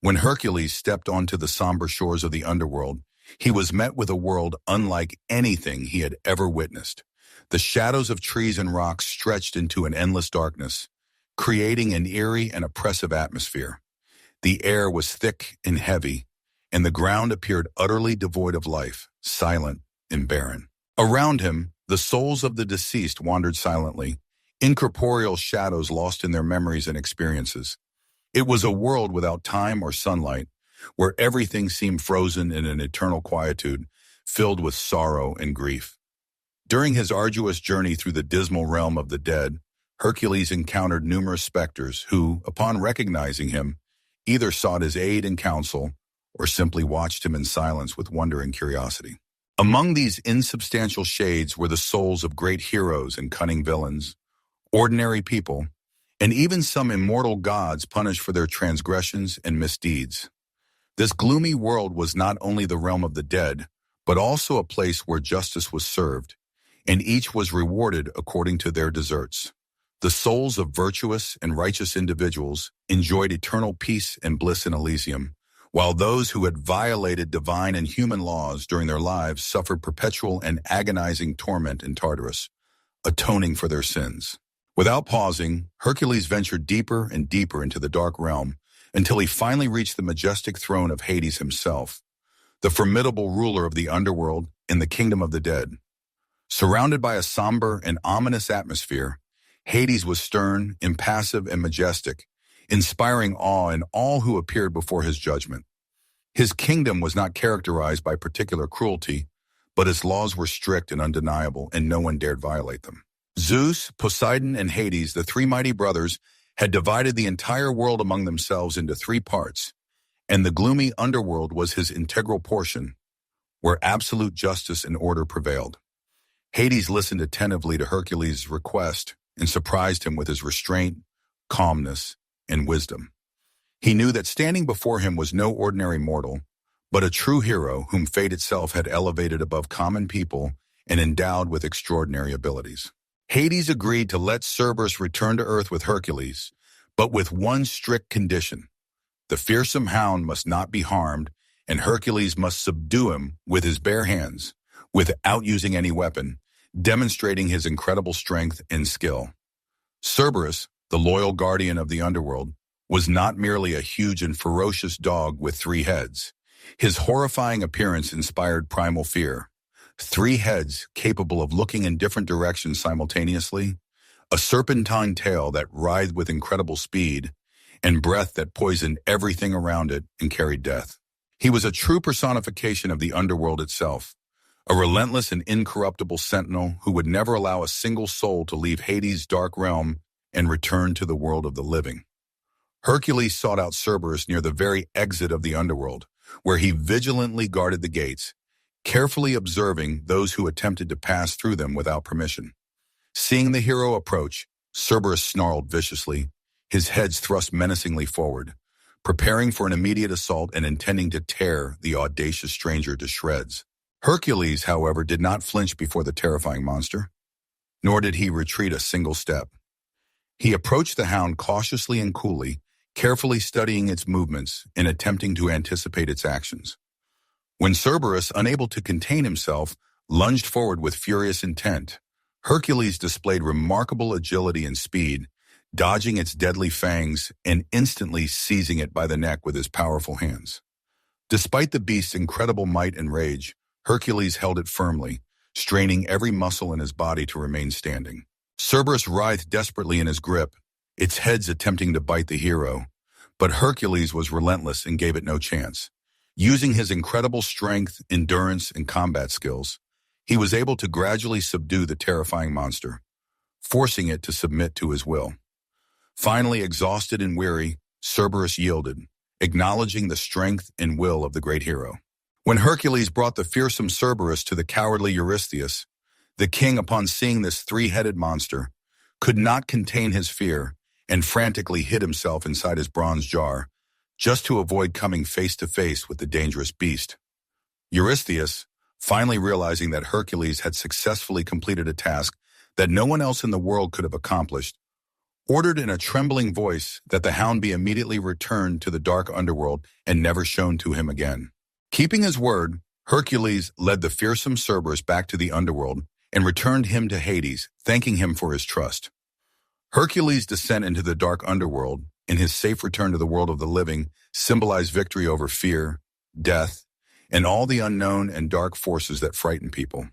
When Hercules stepped onto the somber shores of the underworld, he was met with a world unlike anything he had ever witnessed. The shadows of trees and rocks stretched into an endless darkness, creating an eerie and oppressive atmosphere. The air was thick and heavy, and the ground appeared utterly devoid of life, silent and barren. Around him, the souls of the deceased wandered silently, incorporeal shadows lost in their memories and experiences. It was a world without time or sunlight, where everything seemed frozen in an eternal quietude, filled with sorrow and grief. During his arduous journey through the dismal realm of the dead, Hercules encountered numerous specters who, upon recognizing him, either sought his aid and counsel or simply watched him in silence with wonder and curiosity. Among these insubstantial shades were the souls of great heroes and cunning villains, ordinary people, and even some immortal gods punished for their transgressions and misdeeds. This gloomy world was not only the realm of the dead, but also a place where justice was served, and each was rewarded according to their deserts. The souls of virtuous and righteous individuals enjoyed eternal peace and bliss in Elysium, while those who had violated divine and human laws during their lives suffered perpetual and agonizing torment in Tartarus, atoning for their sins. Without pausing, Hercules ventured deeper and deeper into the dark realm until he finally reached the majestic throne of Hades himself, the formidable ruler of the underworld and the kingdom of the dead. Surrounded by a somber and ominous atmosphere, Hades was stern, impassive, and majestic, inspiring awe in all who appeared before his judgment. His kingdom was not characterized by particular cruelty, but its laws were strict and undeniable, and no one dared violate them. Zeus, Poseidon, and Hades, the three mighty brothers, had divided the entire world among themselves into three parts, and the gloomy underworld was his integral portion, where absolute justice and order prevailed. Hades listened attentively to Hercules' request and surprised him with his restraint, calmness, and wisdom. He knew that standing before him was no ordinary mortal, but a true hero whom fate itself had elevated above common people and endowed with extraordinary abilities. Hades agreed to let Cerberus return to Earth with Hercules, but with one strict condition. The fearsome hound must not be harmed, and Hercules must subdue him with his bare hands, without using any weapon, demonstrating his incredible strength and skill. Cerberus, the loyal guardian of the underworld, was not merely a huge and ferocious dog with three heads. His horrifying appearance inspired primal fear. Three heads capable of looking in different directions simultaneously, a serpentine tail that writhed with incredible speed, and breath that poisoned everything around it and carried death. He was a true personification of the underworld itself, a relentless and incorruptible sentinel who would never allow a single soul to leave Hades' dark realm and return to the world of the living. Hercules sought out Cerberus near the very exit of the underworld, where he vigilantly guarded the gates, carefully observing those who attempted to pass through them without permission. Seeing the hero approach, Cerberus snarled viciously, his head thrust menacingly forward, preparing for an immediate assault and intending to tear the audacious stranger to shreds. Hercules, however, did not flinch before the terrifying monster, nor did he retreat a single step. He approached the hound cautiously and coolly, carefully studying its movements and attempting to anticipate its actions. When Cerberus, unable to contain himself, lunged forward with furious intent, Hercules displayed remarkable agility and speed, dodging its deadly fangs and instantly seizing it by the neck with his powerful hands. Despite the beast's incredible might and rage, Hercules held it firmly, straining every muscle in his body to remain standing. Cerberus writhed desperately in his grip, its heads attempting to bite the hero, but Hercules was relentless and gave it no chance. Using his incredible strength, endurance, and combat skills, he was able to gradually subdue the terrifying monster, forcing it to submit to his will. Finally, exhausted and weary, Cerberus yielded, acknowledging the strength and will of the great hero. When Hercules brought the fearsome Cerberus to the cowardly Eurystheus, the king, upon seeing this three-headed monster, could not contain his fear and frantically hid himself inside his bronze jar, just to avoid coming face to face with the dangerous beast. Eurystheus, Finally realizing that Hercules had successfully completed a task that no one else in the world could have accomplished, ordered in a trembling voice that the hound be immediately returned to the dark underworld and never shown to him again. Keeping his word, Hercules led the fearsome Cerberus back to the underworld and returned him to Hades, thanking him for his trust. Hercules' descent into the dark underworld and his safe return to the world of the living symbolized victory over fear, death, and all the unknown and dark forces that frighten people.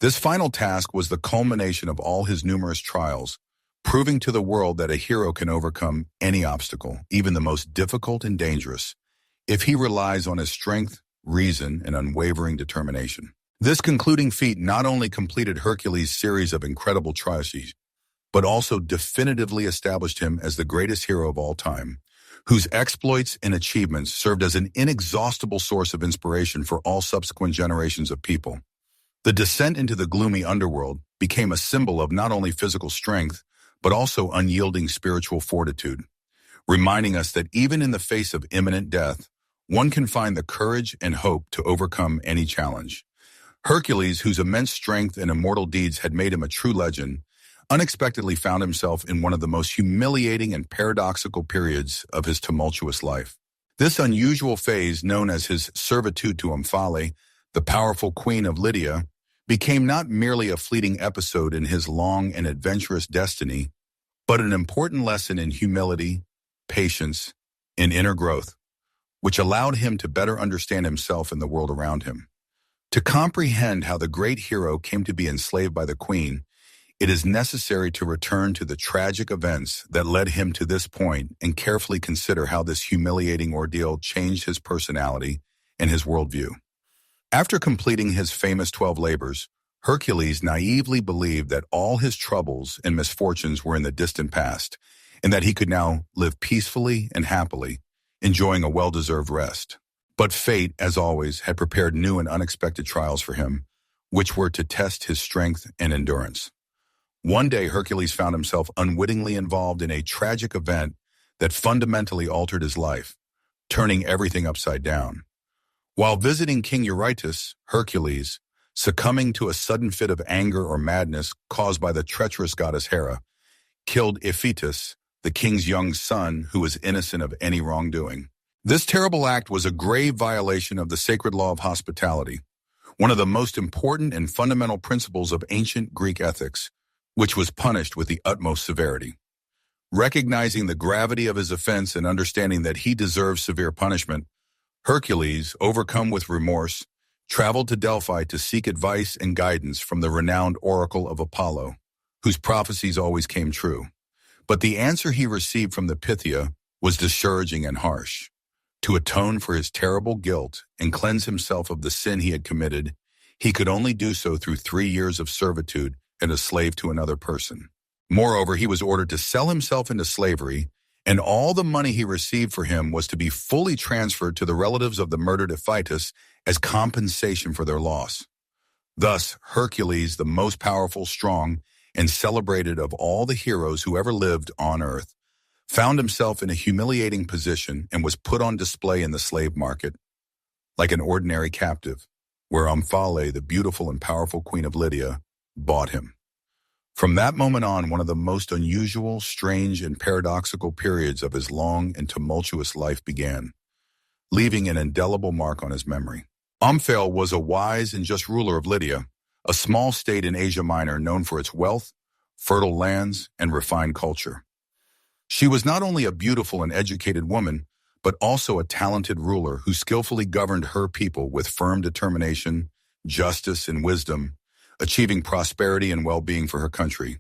This final task was the culmination of all his numerous trials, proving to the world that a hero can overcome any obstacle, even the most difficult and dangerous, if he relies on his strength, reason, and unwavering determination. This concluding feat not only completed Hercules' series of incredible triumphs, but also definitively established him as the greatest hero of all time, whose exploits and achievements served as an inexhaustible source of inspiration for all subsequent generations of people. The descent into the gloomy underworld became a symbol of not only physical strength, but also unyielding spiritual fortitude, reminding us that even in the face of imminent death, one can find the courage and hope to overcome any challenge. Hercules, whose immense strength and immortal deeds had made him a true legend, unexpectedly found himself in one of the most humiliating and paradoxical periods of his tumultuous life. This unusual phase, known as his servitude to Omphale, the powerful queen of Lydia, became not merely a fleeting episode in his long and adventurous destiny, but an important lesson in humility, patience, and inner growth, which allowed him to better understand himself and the world around him. To comprehend how the great hero came to be enslaved by the queen, it is necessary to return to the tragic events that led him to this point and carefully consider how this humiliating ordeal changed his personality and his worldview. After completing his famous 12 labors, Hercules naively believed that all his troubles and misfortunes were in the distant past, and that he could now live peacefully and happily, enjoying a well-deserved rest. But fate, as always, had prepared new and unexpected trials for him, which were to test his strength and endurance. One day, Hercules found himself unwittingly involved in a tragic event that fundamentally altered his life, turning everything upside down. While visiting King Eurytus, Hercules, succumbing to a sudden fit of anger or madness caused by the treacherous goddess Hera, killed Iphitus, the king's young son who was innocent of any wrongdoing. This terrible act was a grave violation of the sacred law of hospitality, one of the most important and fundamental principles of ancient Greek ethics, which was punished with the utmost severity. Recognizing the gravity of his offense and understanding that he deserved severe punishment, Hercules, overcome with remorse, traveled to Delphi to seek advice and guidance from the renowned oracle of Apollo, whose prophecies always came true. But the answer he received from the Pythia was discouraging and harsh. To atone for his terrible guilt and cleanse himself of the sin he had committed, he could only do so through 3 years of servitude and a slave to another person. Moreover, he was ordered to sell himself into slavery, and all the money he received for him was to be fully transferred to the relatives of the murdered Iphitus as compensation for their loss. Thus, Hercules, the most powerful, strong, and celebrated of all the heroes who ever lived on earth, found himself in a humiliating position and was put on display in the slave market, like an ordinary captive, where Omphale, the beautiful and powerful queen of Lydia, bought him. From that moment on, one of the most unusual, strange, and paradoxical periods of his long and tumultuous life began, leaving an indelible mark on his memory. Omphale was a wise and just ruler of Lydia, a small state in Asia Minor known for its wealth, fertile lands, and refined culture. She was not only a beautiful and educated woman, but also a talented ruler who skillfully governed her people with firm determination, justice, and wisdom, achieving prosperity and well-being for her country.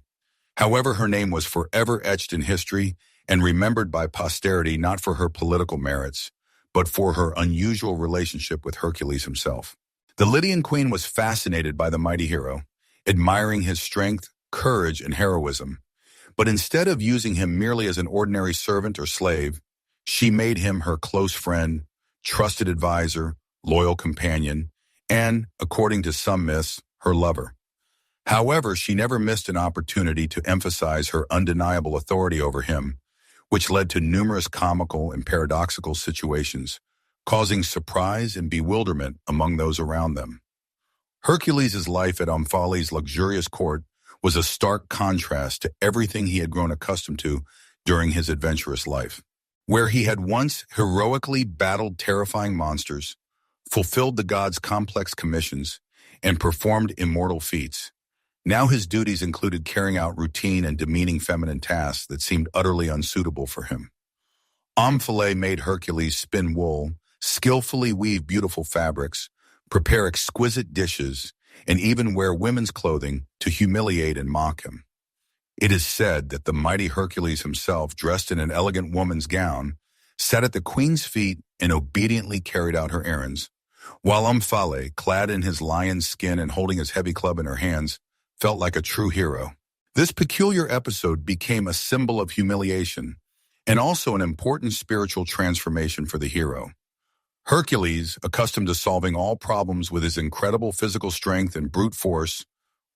However, her name was forever etched in history and remembered by posterity not for her political merits, but for her unusual relationship with Hercules himself. The Lydian queen was fascinated by the mighty hero, admiring his strength, courage, and heroism. But instead of using him merely as an ordinary servant or slave, she made him her close friend, trusted advisor, loyal companion, and, according to some myths, her lover. However, she never missed an opportunity to emphasize her undeniable authority over him, which led to numerous comical and paradoxical situations, causing surprise and bewilderment among those around them. Hercules' life at Omphale's luxurious court was a stark contrast to everything he had grown accustomed to during his adventurous life. Where he had once heroically battled terrifying monsters, fulfilled the gods' complex commissions, and performed immortal feats, now his duties included carrying out routine and demeaning feminine tasks that seemed utterly unsuitable for him. Omphale made Hercules spin wool, skillfully weave beautiful fabrics, prepare exquisite dishes, and even wear women's clothing to humiliate and mock him. It is said that the mighty Hercules himself, dressed in an elegant woman's gown, sat at the queen's feet and obediently carried out her errands, while Omphale, clad in his lion's skin and holding his heavy club in her hands, felt like a true hero. This peculiar episode became a symbol of humiliation and also an important spiritual transformation for the hero. Hercules, accustomed to solving all problems with his incredible physical strength and brute force,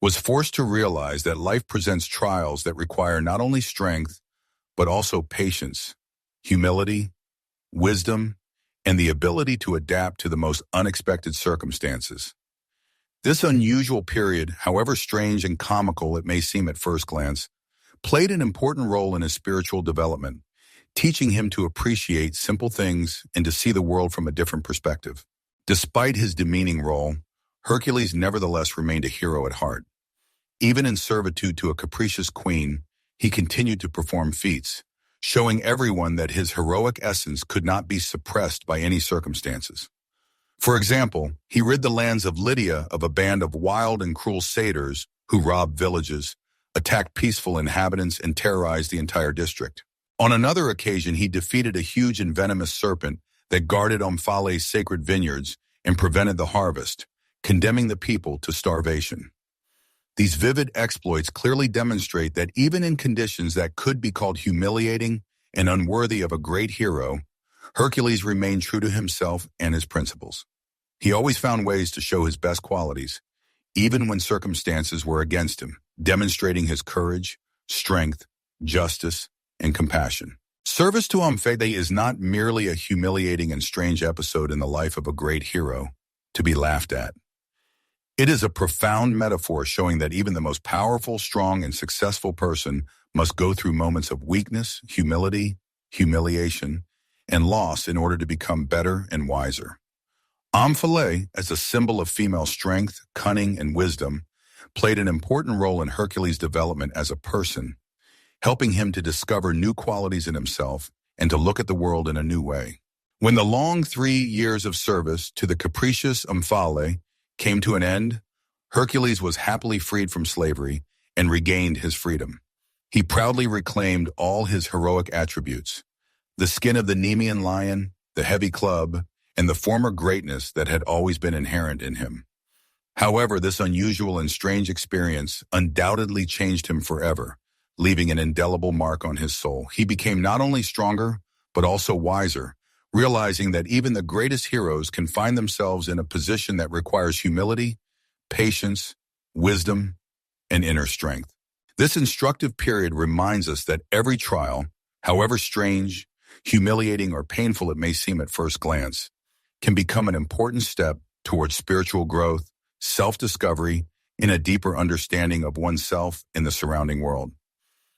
was forced to realize that life presents trials that require not only strength, but also patience, humility, wisdom, and the ability to adapt to the most unexpected circumstances. This unusual period, however strange and comical it may seem at first glance, played an important role in his spiritual development, teaching him to appreciate simple things and to see the world from a different perspective. Despite his demeaning role, Hercules nevertheless remained a hero at heart. Even in servitude to a capricious queen, he continued to perform feats, showing everyone that his heroic essence could not be suppressed by any circumstances. For example, he rid the lands of Lydia of a band of wild and cruel satyrs who robbed villages, attacked peaceful inhabitants, and terrorized the entire district. On another occasion, he defeated a huge and venomous serpent that guarded Omphale's sacred vineyards and prevented the harvest, condemning the people to starvation. These vivid exploits clearly demonstrate that even in conditions that could be called humiliating and unworthy of a great hero, Hercules remained true to himself and his principles. He always found ways to show his best qualities, even when circumstances were against him, demonstrating his courage, strength, justice, and compassion. Service to Omphale is not merely a humiliating and strange episode in the life of a great hero to be laughed at. It is a profound metaphor showing that even the most powerful, strong, and successful person must go through moments of weakness, humility, humiliation, and loss in order to become better and wiser. Omphale, as a symbol of female strength, cunning, and wisdom, played an important role in Hercules' development as a person, helping him to discover new qualities in himself and to look at the world in a new way. When the long 3 years of service to the capricious Omphale came to an end, Hercules was happily freed from slavery and regained his freedom. He proudly reclaimed all his heroic attributes, the skin of the Nemean lion, the heavy club, and the former greatness that had always been inherent in him. However, this unusual and strange experience undoubtedly changed him forever, leaving an indelible mark on his soul. He became not only stronger, but also wiser, realizing that even the greatest heroes can find themselves in a position that requires humility, patience, wisdom, and inner strength. This instructive period reminds us that every trial, however strange, humiliating, or painful it may seem at first glance, can become an important step towards spiritual growth, self-discovery, and a deeper understanding of oneself and the surrounding world.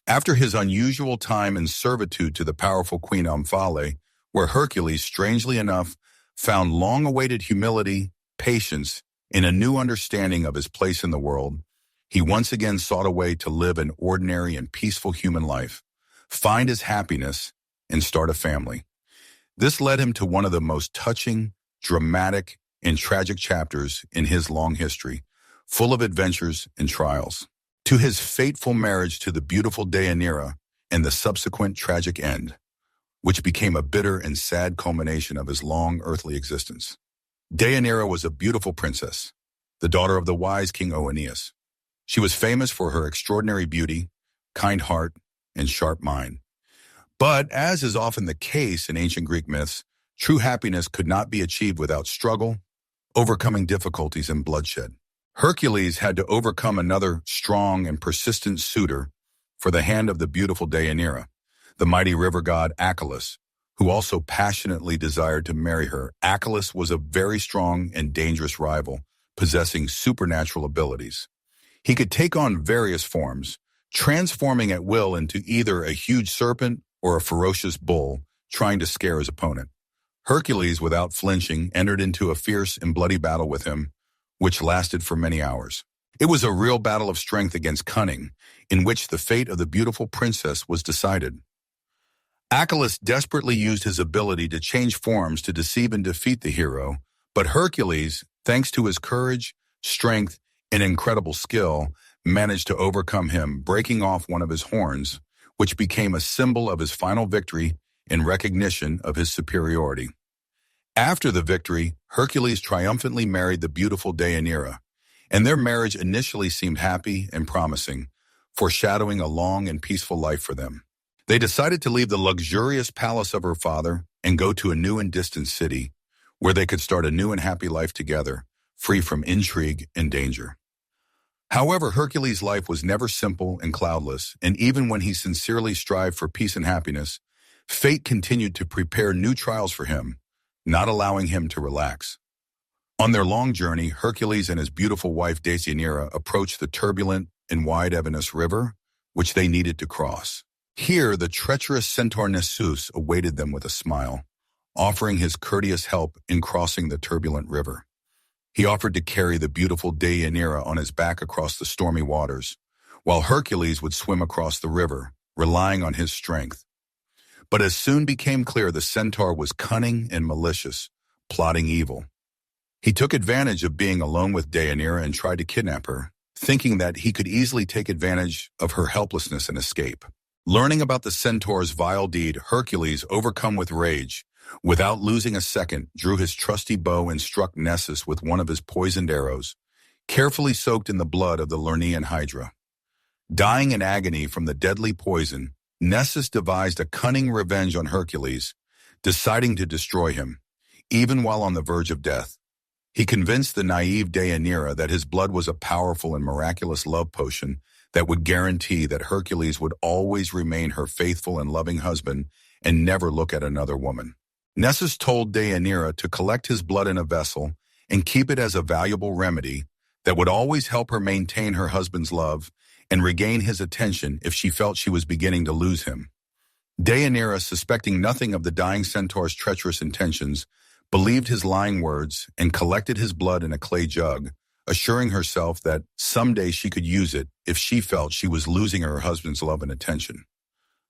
After his unusual time in servitude to the powerful Queen Omphale, where Hercules, strangely enough, found long-awaited humility, patience, and a new understanding of his place in the world, he once again sought a way to live an ordinary and peaceful human life, find his happiness, and start a family. This led him to one of the most touching, dramatic, and tragic chapters in his long history, full of adventures and trials. To his fateful marriage to the beautiful Deianira and the subsequent tragic end, which became a bitter and sad culmination of his long earthly existence. Deianira was a beautiful princess, the daughter of the wise King Oeneus. She was famous for her extraordinary beauty, kind heart, and sharp mind. But, as is often the case in ancient Greek myths, true happiness could not be achieved without struggle, overcoming difficulties, and bloodshed. Hercules had to overcome another strong and persistent suitor for the hand of the beautiful Deianira, the mighty river god Heracles, who also passionately desired to marry her. Heracles was a very strong and dangerous rival, possessing supernatural abilities. He could take on various forms, transforming at will into either a huge serpent or a ferocious bull, trying to scare his opponent. Hercules, without flinching, entered into a fierce and bloody battle with him, which lasted for many hours. It was a real battle of strength against cunning, in which the fate of the beautiful princess was decided. Achilles desperately used his ability to change forms to deceive and defeat the hero, but Hercules, thanks to his courage, strength, and incredible skill, managed to overcome him, breaking off one of his horns, which became a symbol of his final victory in recognition of his superiority. After the victory, Hercules triumphantly married the beautiful Deianira, and their marriage initially seemed happy and promising, foreshadowing a long and peaceful life for them. They decided to leave the luxurious palace of her father and go to a new and distant city, where they could start a new and happy life together, free from intrigue and danger. However, Hercules' life was never simple and cloudless, and even when he sincerely strived for peace and happiness, fate continued to prepare new trials for him, not allowing him to relax. On their long journey, Hercules and his beautiful wife Deianira approached the turbulent and wide Evenus River, which they needed to cross. Here, the treacherous centaur Nessus awaited them with a smile, offering his courteous help in crossing the turbulent river. He offered to carry the beautiful Deianira on his back across the stormy waters, while Hercules would swim across the river, relying on his strength. But as soon became clear, the centaur was cunning and malicious, plotting evil. He took advantage of being alone with Deianira and tried to kidnap her, thinking that he could easily take advantage of her helplessness and escape. Learning about the centaur's vile deed, Hercules, overcome with rage, without losing a second, drew his trusty bow and struck Nessus with one of his poisoned arrows, carefully soaked in the blood of the Lernaean Hydra. Dying in agony from the deadly poison, Nessus devised a cunning revenge on Hercules, deciding to destroy him, even while on the verge of death. He convinced the naive Deianira that his blood was a powerful and miraculous love potion that would guarantee that Hercules would always remain her faithful and loving husband and never look at another woman. Nessus told Deianira to collect his blood in a vessel and keep it as a valuable remedy that would always help her maintain her husband's love and regain his attention if she felt she was beginning to lose him. Deianira, suspecting nothing of the dying centaur's treacherous intentions, believed his lying words and collected his blood in a clay jug, assuring herself that someday she could use it if she felt she was losing her husband's love and attention.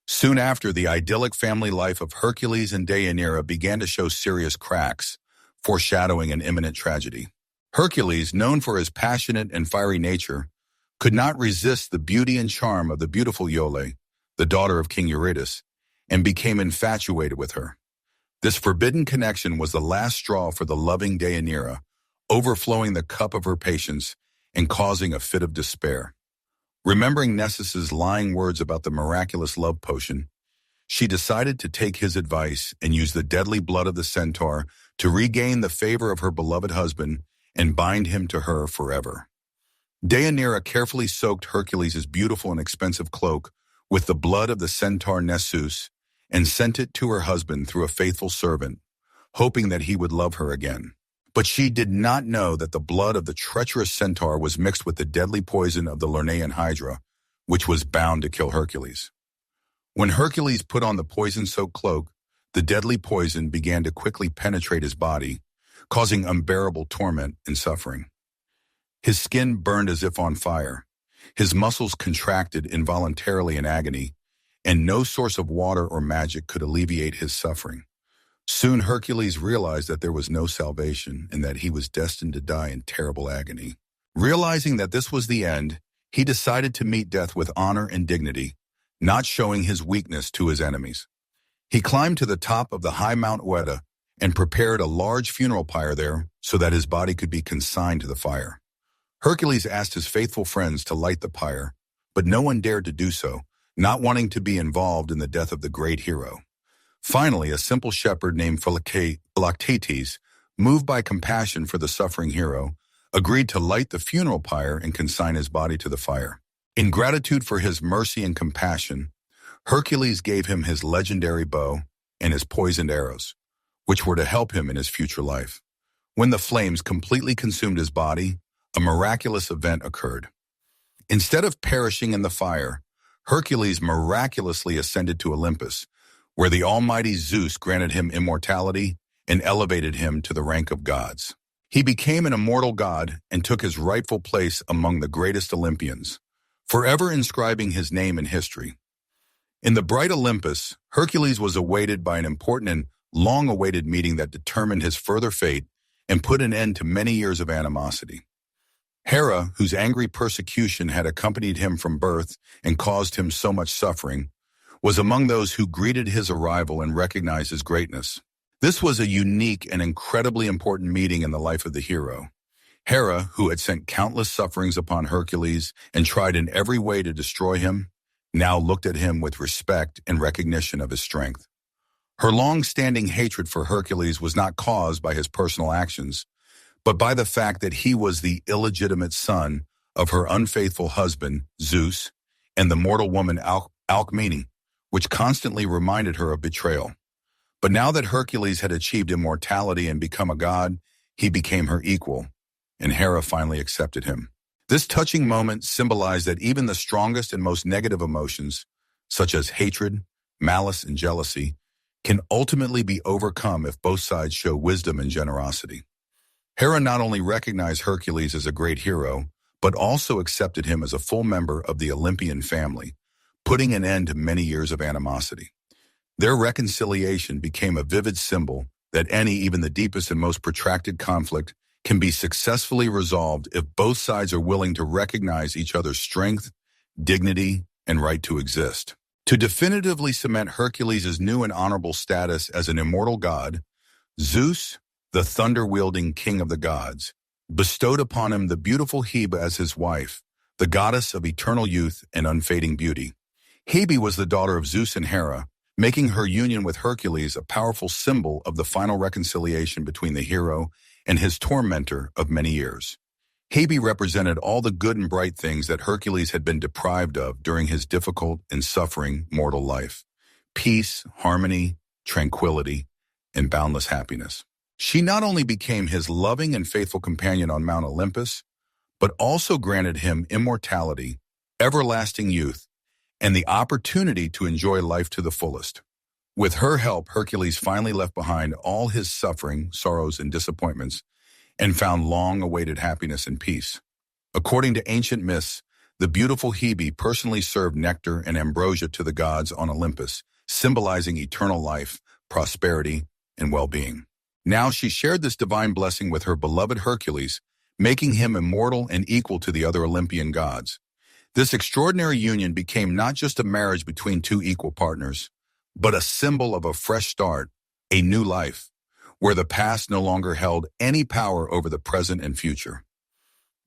Soon after, the idyllic family life of Hercules and Deianira began to show serious cracks, foreshadowing an imminent tragedy. Hercules, known for his passionate and fiery nature, could not resist the beauty and charm of the beautiful Iole, the daughter of King Eurytus, and became infatuated with her. This forbidden connection was the last straw for the loving Deianira, overflowing the cup of her patience and causing a fit of despair. Remembering Nessus's lying words about the miraculous love potion, she decided to take his advice and use the deadly blood of the centaur to regain the favor of her beloved husband and bind him to her forever. Deianira carefully soaked Hercules' beautiful and expensive cloak with the blood of the centaur Nessus and sent it to her husband through a faithful servant, hoping that he would love her again. But she did not know that the blood of the treacherous centaur was mixed with the deadly poison of the Lernaean Hydra, which was bound to kill Hercules. When Hercules put on the poison-soaked cloak, the deadly poison began to quickly penetrate his body, causing unbearable torment and suffering. His skin burned as if on fire, his muscles contracted involuntarily in agony, and no source of water or magic could alleviate his suffering. Soon Hercules realized that there was no salvation and that he was destined to die in terrible agony. Realizing that this was the end, he decided to meet death with honor and dignity, not showing his weakness to his enemies. He climbed to the top of the high Mount Oeta and prepared a large funeral pyre there so that his body could be consigned to the fire. Hercules asked his faithful friends to light the pyre, but no one dared to do so, not wanting to be involved in the death of the great hero. Finally, a simple shepherd named Philoctetes, moved by compassion for the suffering hero, agreed to light the funeral pyre and consign his body to the fire. In gratitude for his mercy and compassion, Hercules gave him his legendary bow and his poisoned arrows, which were to help him in his future life. When the flames completely consumed his body, a miraculous event occurred. Instead of perishing in the fire, Hercules miraculously ascended to Olympus, where the almighty Zeus granted him immortality and elevated him to the rank of gods. He became an immortal god and took his rightful place among the greatest Olympians, forever inscribing his name in history. In the bright Olympus, Hercules was awaited by an important and long-awaited meeting that determined his further fate and put an end to many years of animosity. Hera, whose angry persecution had accompanied him from birth and caused him so much suffering, was among those who greeted his arrival and recognized his greatness. This was a unique and incredibly important meeting in the life of the hero. Hera, who had sent countless sufferings upon Hercules and tried in every way to destroy him, now looked at him with respect and recognition of his strength. Her long-standing hatred for Hercules was not caused by his personal actions, but by the fact that he was the illegitimate son of her unfaithful husband, Zeus, and the mortal woman Alcmene, which constantly reminded her of betrayal. But now that Hercules had achieved immortality and become a god, he became her equal, and Hera finally accepted him. This touching moment symbolized that even the strongest and most negative emotions, such as hatred, malice, and jealousy, can ultimately be overcome if both sides show wisdom and generosity. Hera not only recognized Hercules as a great hero, but also accepted him as a full member of the Olympian family, putting an end to many years of animosity. Their reconciliation became a vivid symbol that any, even the deepest and most protracted conflict, can be successfully resolved if both sides are willing to recognize each other's strength, dignity, and right to exist. To definitively cement Hercules' new and honorable status as an immortal god, Zeus, the thunder-wielding king of the gods, bestowed upon him the beautiful Hebe as his wife, the goddess of eternal youth and unfading beauty. Hebe was the daughter of Zeus and Hera, making her union with Hercules a powerful symbol of the final reconciliation between the hero and his tormentor of many years. Hebe represented all the good and bright things that Hercules had been deprived of during his difficult and suffering mortal life: peace, harmony, tranquility, and boundless happiness. She not only became his loving and faithful companion on Mount Olympus, but also granted him immortality, everlasting youth, and the opportunity to enjoy life to the fullest. With her help, Hercules finally left behind all his suffering, sorrows, and disappointments, and found long-awaited happiness and peace. According to ancient myths, the beautiful Hebe personally served nectar and ambrosia to the gods on Olympus, symbolizing eternal life, prosperity, and well-being. Now she shared this divine blessing with her beloved Hercules, making him immortal and equal to the other Olympian gods. This extraordinary union became not just a marriage between two equal partners, but a symbol of a fresh start, a new life, where the past no longer held any power over the present and future.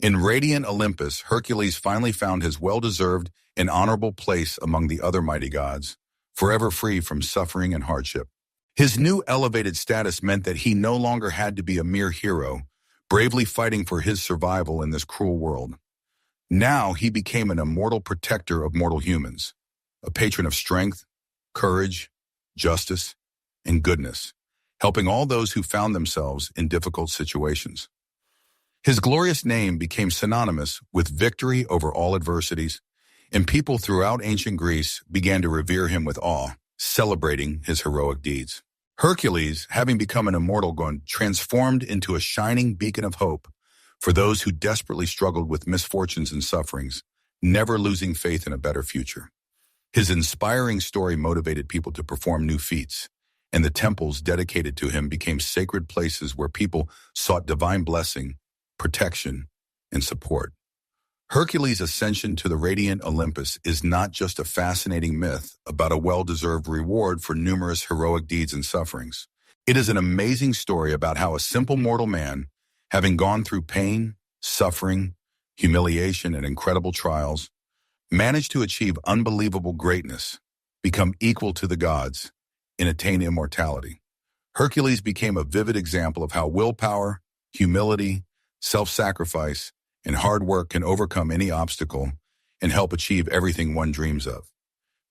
In radiant Olympus, Hercules finally found his well-deserved and honorable place among the other mighty gods, forever free from suffering and hardship. His new elevated status meant that he no longer had to be a mere hero, bravely fighting for his survival in this cruel world. Now he became an immortal protector of mortal humans, a patron of strength, courage, justice, and goodness, helping all those who found themselves in difficult situations. His glorious name became synonymous with victory over all adversities, and people throughout ancient Greece began to revere him with awe, celebrating his heroic deeds. Hercules, having become an immortal god, transformed into a shining beacon of hope for those who desperately struggled with misfortunes and sufferings, never losing faith in a better future. His inspiring story motivated people to perform new feats, and the temples dedicated to him became sacred places where people sought divine blessing, protection, and support. Hercules' ascension to the radiant Olympus is not just a fascinating myth about a well-deserved reward for numerous heroic deeds and sufferings. It is an amazing story about how a simple mortal man, having gone through pain, suffering, humiliation, and incredible trials, managed to achieve unbelievable greatness, become equal to the gods, and attain immortality. Hercules became a vivid example of how willpower, humility, self-sacrifice, and hard work can overcome any obstacle and help achieve everything one dreams of.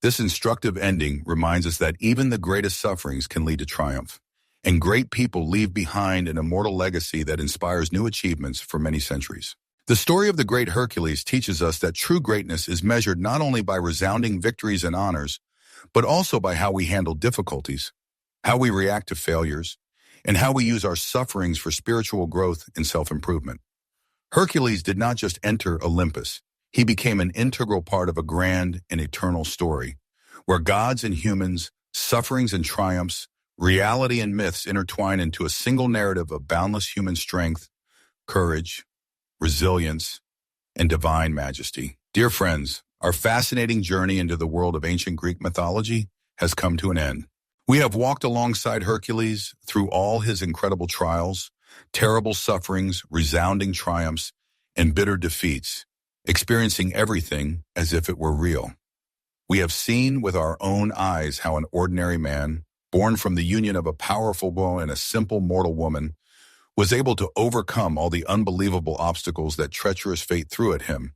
This instructive ending reminds us that even the greatest sufferings can lead to triumph, and great people leave behind an immortal legacy that inspires new achievements for many centuries. The story of the great Hercules teaches us that true greatness is measured not only by resounding victories and honors, but also by how we handle difficulties, how we react to failures, and how we use our sufferings for spiritual growth and self-improvement. Hercules did not just enter Olympus. He became an integral part of a grand and eternal story, where gods and humans, sufferings and triumphs, reality and myths intertwine into a single narrative of boundless human strength, courage, resilience, and divine majesty. Dear friends, our fascinating journey into the world of ancient Greek mythology has come to an end. We have walked alongside Hercules through all his incredible trials, terrible sufferings, resounding triumphs, and bitter defeats, experiencing everything as if it were real. We have seen with our own eyes how an ordinary man, born from the union of a powerful boy and a simple mortal woman, was able to overcome all the unbelievable obstacles that treacherous fate threw at him,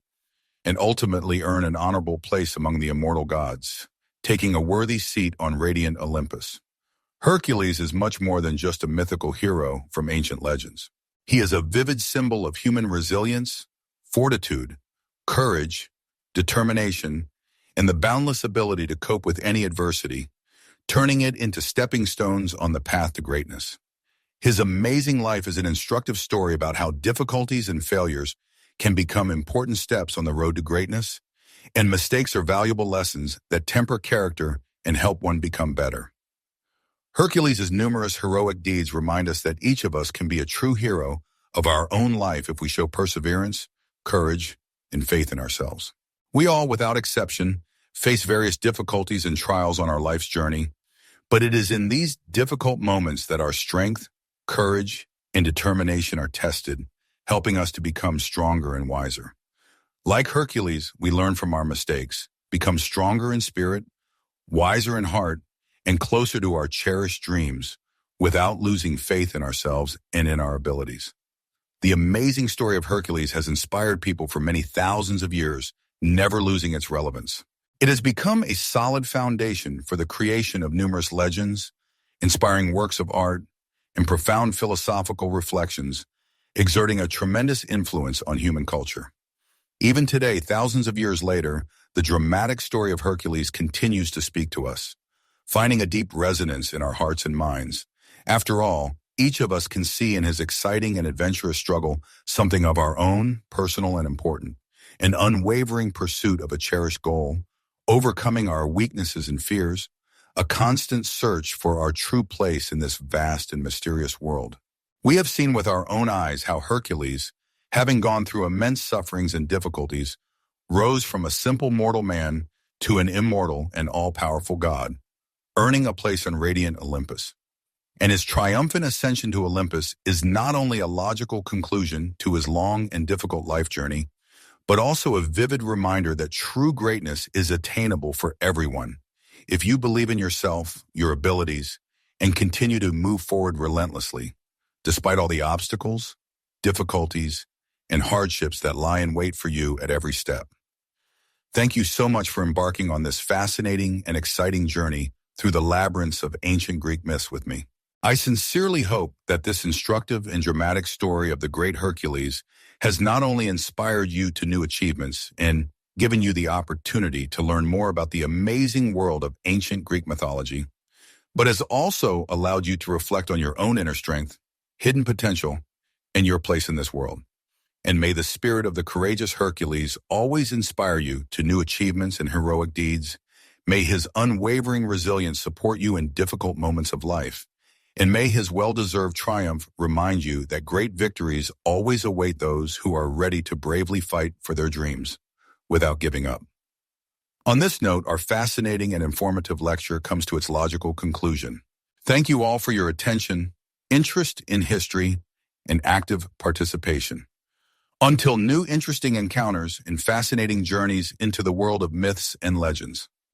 and ultimately earn an honorable place among the immortal gods, taking a worthy seat on radiant Olympus. Hercules is much more than just a mythical hero from ancient legends. He is a vivid symbol of human resilience, fortitude, courage, determination, and the boundless ability to cope with any adversity, turning it into stepping stones on the path to greatness. His amazing life is an instructive story about how difficulties and failures can become important steps on the road to greatness, and mistakes are valuable lessons that temper character and help one become better. Hercules' numerous heroic deeds remind us that each of us can be a true hero of our own life if we show perseverance, courage, and faith in ourselves. We all, without exception, face various difficulties and trials on our life's journey, but it is in these difficult moments that our strength, courage, and determination are tested, helping us to become stronger and wiser. Like Hercules, we learn from our mistakes, become stronger in spirit, wiser in heart, and closer to our cherished dreams without losing faith in ourselves and in our abilities. The amazing story of Hercules has inspired people for many thousands of years, never losing its relevance. It has become a solid foundation for the creation of numerous legends, inspiring works of art, and profound philosophical reflections, exerting a tremendous influence on human culture. Even today, thousands of years later, the dramatic story of Hercules continues to speak to us, finding a deep resonance in our hearts and minds. After all, each of us can see in his exciting and adventurous struggle something of our own, personal and important, an unwavering pursuit of a cherished goal, overcoming our weaknesses and fears, a constant search for our true place in this vast and mysterious world. We have seen with our own eyes how Hercules, having gone through immense sufferings and difficulties, rose from a simple mortal man to an immortal and all-powerful god, earning a place on radiant Olympus. And his triumphant ascension to Olympus is not only a logical conclusion to his long and difficult life journey, but also a vivid reminder that true greatness is attainable for everyone, if you believe in yourself, your abilities, and continue to move forward relentlessly, despite all the obstacles, difficulties, and hardships that lie in wait for you at every step. Thank you so much for embarking on this fascinating and exciting journey through the labyrinths of ancient Greek myths with me. I sincerely hope that this instructive and dramatic story of the great Hercules has not only inspired you to new achievements and given you the opportunity to learn more about the amazing world of ancient Greek mythology, but has also allowed you to reflect on your own inner strength, hidden potential, and your place in this world. And may the spirit of the courageous Hercules always inspire you to new achievements and heroic deeds. May his unwavering resilience support you in difficult moments of life. And may his well-deserved triumph remind you that great victories always await those who are ready to bravely fight for their dreams without giving up. On this note, our fascinating and informative lecture comes to its logical conclusion. Thank you all for your attention, interest in history, and active participation. Until new interesting encounters and fascinating journeys into the world of myths and legends.